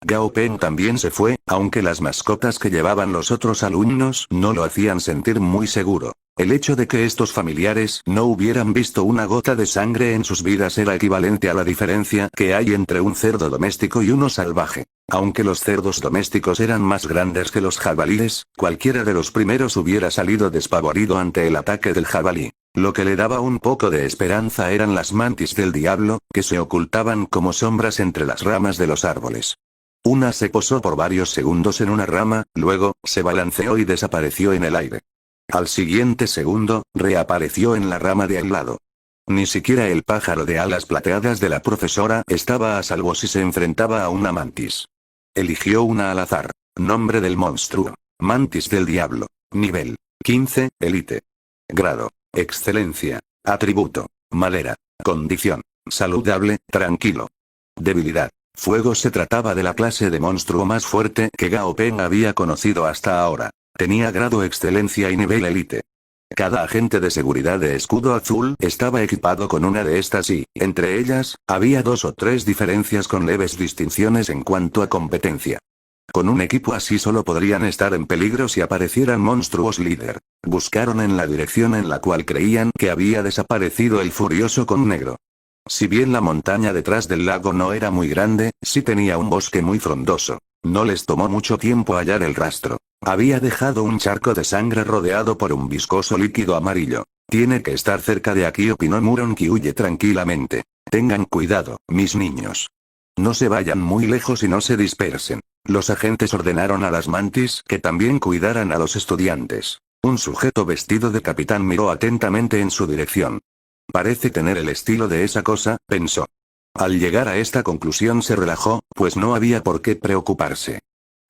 Gao Peng también se fue, aunque las mascotas que llevaban los otros alumnos no lo hacían sentir muy seguro. El hecho de que estos familiares no hubieran visto una gota de sangre en sus vidas era equivalente a la diferencia que hay entre un cerdo doméstico y uno salvaje. Aunque los cerdos domésticos eran más grandes que los jabalíes, cualquiera de los primeros hubiera salido despavorido ante el ataque del jabalí. Lo que le daba un poco de esperanza eran las mantis del diablo, que se ocultaban como sombras entre las ramas de los árboles. Una se posó por varios segundos en una rama, luego, se balanceó y desapareció en el aire. Al siguiente segundo, reapareció en la rama de al lado. Ni siquiera el pájaro de alas plateadas de la profesora estaba a salvo si se enfrentaba a una mantis. Eligió una al azar. Nombre del monstruo. Mantis del diablo. Nivel 15, Elite. Grado. Excelencia. Atributo. Madera. Condición. Saludable, tranquilo. Debilidad. Fuego. Se trataba de la clase de monstruo más fuerte que Gao Peng había conocido hasta ahora. Tenía grado excelencia y nivel elite. Cada agente de seguridad de escudo azul estaba equipado con una de estas y, entre ellas, había 2 o 3 diferencias con leves distinciones en cuanto a competencia. Con un equipo así solo podrían estar en peligro si aparecieran monstruos líder. Buscaron en la dirección en la cual creían que había desaparecido el furioso con negro. Si bien la montaña detrás del lago no era muy grande, sí tenía un bosque muy frondoso. No les tomó mucho tiempo hallar el rastro. Había dejado un charco de sangre rodeado por un viscoso líquido amarillo. Tiene que estar cerca de aquí, opinó Muron Kyuye tranquilamente. Tengan cuidado, mis niños. No se vayan muy lejos y no se dispersen. Los agentes ordenaron a las mantis que también cuidaran a los estudiantes. Un sujeto vestido de capitán miró atentamente en su dirección. Parece tener el estilo de esa cosa, pensó. Al llegar a esta conclusión se relajó, pues no había por qué preocuparse.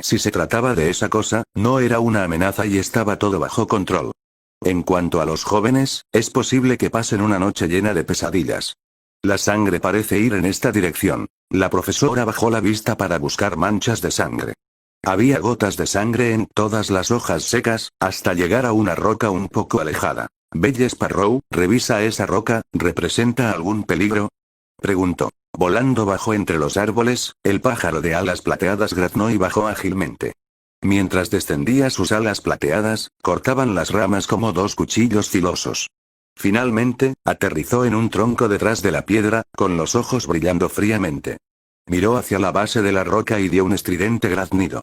Si se trataba de esa cosa, no era una amenaza y estaba todo bajo control. En cuanto a los jóvenes, es posible que pasen una noche llena de pesadillas. La sangre parece ir en esta dirección. La profesora bajó la vista para buscar manchas de sangre. Había gotas de sangre en todas las hojas secas, hasta llegar a una roca un poco alejada. Belle Sparrow, revisa esa roca, ¿representa algún peligro?, preguntó. Volando bajo entre los árboles, el pájaro de alas plateadas graznó y bajó ágilmente. Mientras descendía, sus alas plateadas cortaban las ramas como dos cuchillos filosos. Finalmente, aterrizó en un tronco detrás de la piedra, con los ojos brillando fríamente. Miró hacia la base de la roca y dio un estridente graznido.